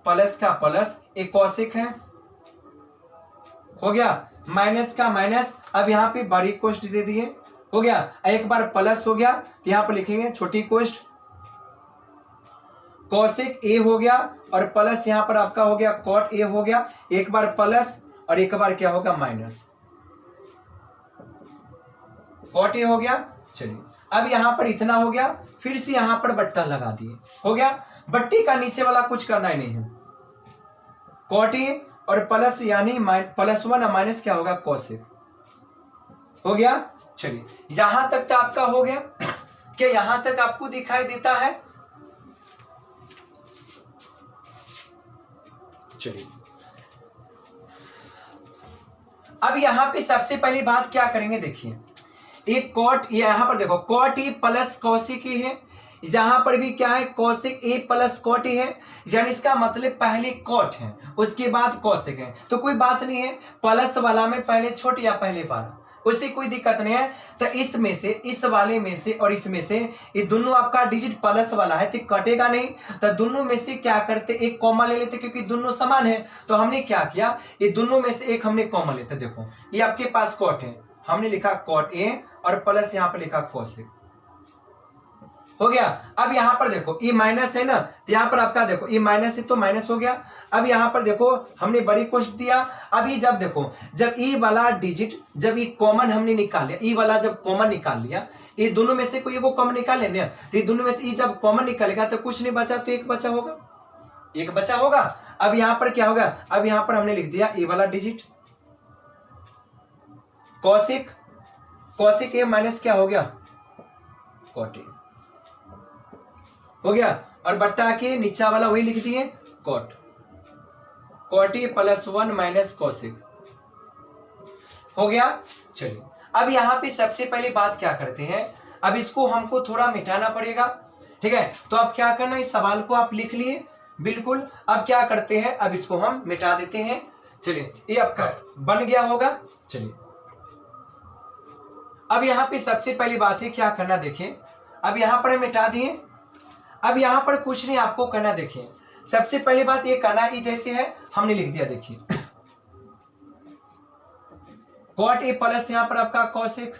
प्लस का प्लस एक कोसेक है, हो गया, माइनस का माइनस, अब यहां पे बड़ी कोष्ट दे दिए, हो गया, एक बार प्लस हो गया तो यहां पर लिखेंगे छोटी कोष्ट, कोसेक ए हो गया और प्लस यहां पर आपका हो गया कॉट ए हो गया, एक बार प्लस और एक बार क्या होगा माइनस, कॉट ए हो गया। चलिए अब यहां पर इतना हो गया, फिर से यहां पर बट्टा लगा दिए, हो गया, बट्टे का नीचे वाला कुछ करना ही नहीं है, कॉट ए और प्लस यानी प्लस 1 और माइनस क्या होगा कोसेक, हो गया। चलिए यहां तक तो आपका हो गया, क्या यहां तक आपको दिखाई देता है, चलिए अब यहां पे सबसे पहली बात क्या करेंगे, देखिए एक कॉट, यहां पर देखो cot a plus cosec a है, यहां पर भी क्या है cosec a plus cot a है, यानी इसका मतलब पहले कॉट है उसके बाद कोसेक है, तो कोई बात नहीं है, प्लस वाला में पहले छोट या पहले बड़ा, उससे कोई दिक्कत नहीं है। तो इसमें से इस वाले में से और इसमें से ये दोनों आपका डिजिट प्लस वाला है तो कटेगा नहीं, तो दोनों में से क्या करते एक कॉमन ले लेते, क्योंकि दोनों समान है, तो हमने क्या किया ये दोनों में से एक हमने कॉमन लेते, देखो ये आपके पास कॉट है, हमने लिखा कॉट ए और प्लस यहां पर लिखा कोसेक, हो गया। अब यहां पर देखो ये माइनस है ना, तो यहां पर आपका देखो ये माइनस है तो माइनस हो गया। अब यहां पर देखो हमने बड़ी कोष्ट दिया, अब ये जब देखो जब ई वाला डिजिट जब ये कॉमन हमने निकाल लिया, ई वाला जब कॉमन निकाल लिया, ये दोनों में से कोई वो कॉमन निकाल लेने, तो ये दोनों में से जब कॉमन निकलेगा तो कुछ नहीं बचा, तो एक बचा होगा, एक बचा होगा। अब यहां पर क्या होगा, अब यहां पर हमने लिख दिया ए वाला डिजिट कोसेक, कोसेक ए माइनस क्या हो गया कॉट ए, हो गया, और बट्टा के नीचा वाला वही लिख दिए cot a plus 1 minus cosec, हो गया। चलिए अब यहां पे सबसे पहले बात क्या करते हैं, अब इसको हमको थोड़ा मिटाना पड़ेगा, ठीक है। तो अब क्या करना, इस सवाल को आप लिख लिए बिल्कुल, अब क्या करते हैं, अब इसको हम मिटा देते हैं। चलिए ये आपका बन गया होगा। चलिए अब यहां पे सबसे पहली बात है क्या करना, देखिए अब यहां पर मिटा दिए, अब यहां पर कुछ नहीं आपको करना, देखिए सबसे पहली बात ये करना, ये जैसे है हमने लिख दिया, देखिए कॉट ए प्लस यहां पर आपका कोसेक,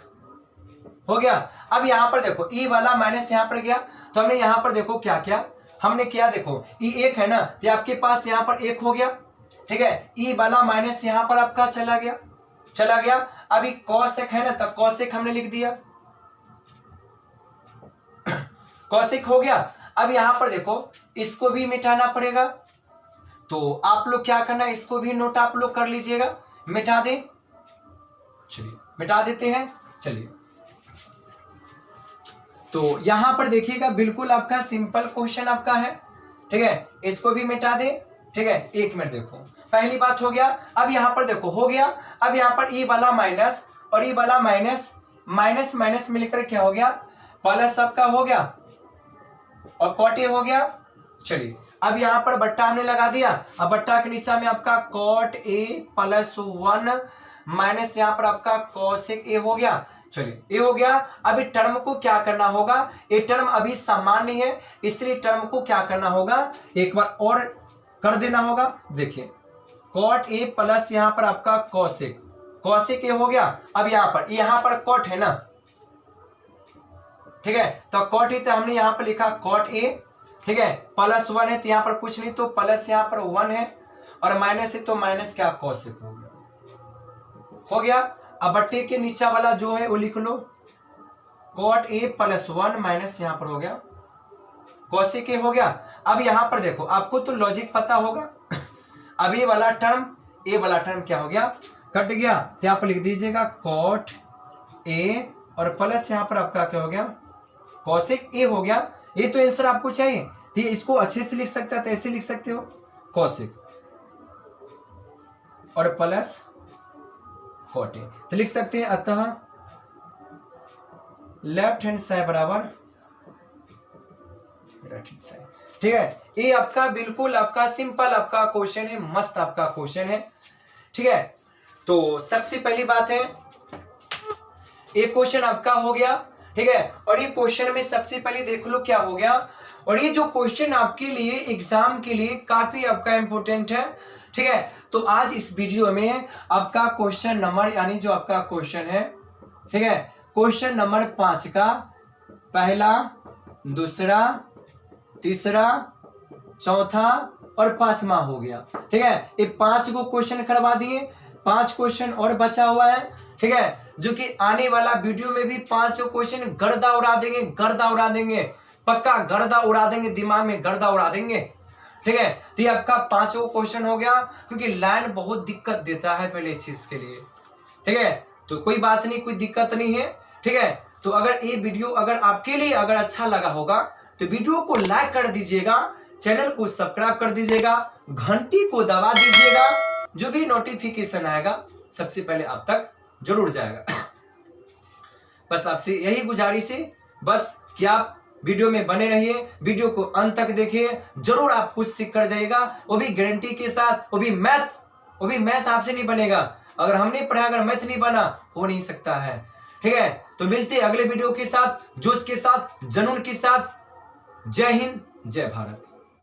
हो गया। अब यहां पर देखो ई वाला माइनस यहां पर गया, तो हमने यहां पर देखो क्या किया, हमने किया देखो ई एक है ना, तो आपके पास यहां पर एक हो गया, ठीक है, ई वाला माइनस यहां पर आपका चला गया। अभी कोसेक है ना, तो कोसेक हमने लिख दिया, कोसेक हो गया। अब यहां पर देखो इसको भी मिटाना पड़ेगा, तो आप लोग क्या करना, इसको भी नोट आप लोग कर लीजिएगा, मिटा दे, चलिए मिटा देते हैं। चलिए तो यहां पर देखिएगा बिल्कुल आपका सिंपल क्वेश्चन आपका है, ठीक है, इसको भी मिटा दे, ठीक है। एक मिनट देखो, पहली बात हो गया, अब यहां पर देखो हो गया, अब यहां पर ई वाला माइनस और ई वाला माइनस, माइनस माइनस मिलकर क्या हो गया प्लस आपका हो गया और कॉट ए हो गया। चलिए अब यहां पर बट्टा हमने लगा दिया, अब बट्टा के नीचे में आपका कॉट ए प्लस 1 माइनस यहां पर आपका कोसेक ए हो गया। चलिए ये हो गया। अभी टर्म को क्या करना होगा, ये टर्म अभी समान नहीं है, इसलिए टर्म को क्या करना होगा, एक बार और कर देना होगा। देखिए कॉट ए प्लस यहां पर आपका कोसेक, कोसेक ए हो गया। अब यहां पर कॉट है ना, ठीक है, तो कॉट ए तो हमने यहां पर लिखा कॉट ए, ठीक है, प्लस 1 है तो यहां पर कुछ नहीं, तो प्लस यहां पर 1 है और माइनस है तो माइनस क्या कोसेक हो गया। अब बट्टे के नीचा वाला जो है वो लिख लो, कॉट ए प्लस 1 माइनस यहां पर हो गया कौशिक ए हो गया। अब यहां पर देखो, आपको तो लॉजिक पता होगा। अब ये वाला टर्म क्या हो गया, कट गया, तो यहां पर लिख दीजिएगा कॉट ए और प्लस यहां पर आपका क्या हो गया, कौशिक ए हो गया। ये तो आंसर आपको चाहिए, तो इसको अच्छे से लिख सकते हैं, तो ऐसे लिख सकते हो कौशिक और प्लस कॉट ए, तो लिख सकते हैं अतः लेफ्ट हैंड साइड बराबर राइट हैंड साइड। ठीक है, ये आपका बिल्कुल आपका सिंपल आपका क्वेश्चन है, मस्त आपका क्वेश्चन है। ठीक है, तो सबसे पहली बात है एक क्वेश्चन आपका हो गया। ठीक है, और ये क्वेश्चन में सबसे पहले देख लो क्या हो गया, और ये जो क्वेश्चन आपके लिए एग्जाम के लिए काफी आपका इंपॉर्टेंट है। ठीक है, तो आज इस वीडियो में आपका क्वेश्चन नंबर यानी जो आपका क्वेश्चन है, ठीक है, क्वेश्चन नंबर 5 का पहला, दूसरा, तीसरा, चौथा और 5वां हो गया। ठीक है, ये 5 को क्वेश्चन करवा दिए, 5 क्वेश्चन और बचा हुआ है। ठीक है, जो कि आने वाला वीडियो में भी 5 क्वेश्चन गर्दा उड़ा देंगे, गर्दा उड़ा देंगे, पक्का गर्दा उड़ा देंगे, दिमाग में गर्दा उड़ा देंगे। ठीक है, तो ये आपका 5 क्वेश्चन हो गया, क्योंकि लाइन बहुत दिक्कत देता है पहले इस चीज के लिए। ठीक है, तो कोई बात नहीं, कोई दिक्कत नहीं है। ठीक है, तो अगर ये वीडियो अगर आपके लिए अगर अच्छा लगा होगा तो वीडियो को लाइक कर दीजिएगा, चैनल को सब्सक्राइब कर दीजिएगा, घंटी को दबा दीजिएगा, जो भी नोटिफिकेशन आएगा सबसे पहले आप तक जरूर जाएगा। बस आपसे यही गुजारिश है, बस कि आप वीडियो में बने रहिए, वीडियो को अंत तक देखिए, जरूर आप कुछ सीख कर जाइएगा, वो भी गारंटी के साथ। वो भी मैथ आपसे नहीं बनेगा, अगर हमने पढ़ा अगर मैथ नहीं बना, हो नहीं सकता है। ठीक है, तो मिलते हैं अगले वीडियो के साथ, जोश के साथ, जुनून के साथ। जय हिंद, जय भारत।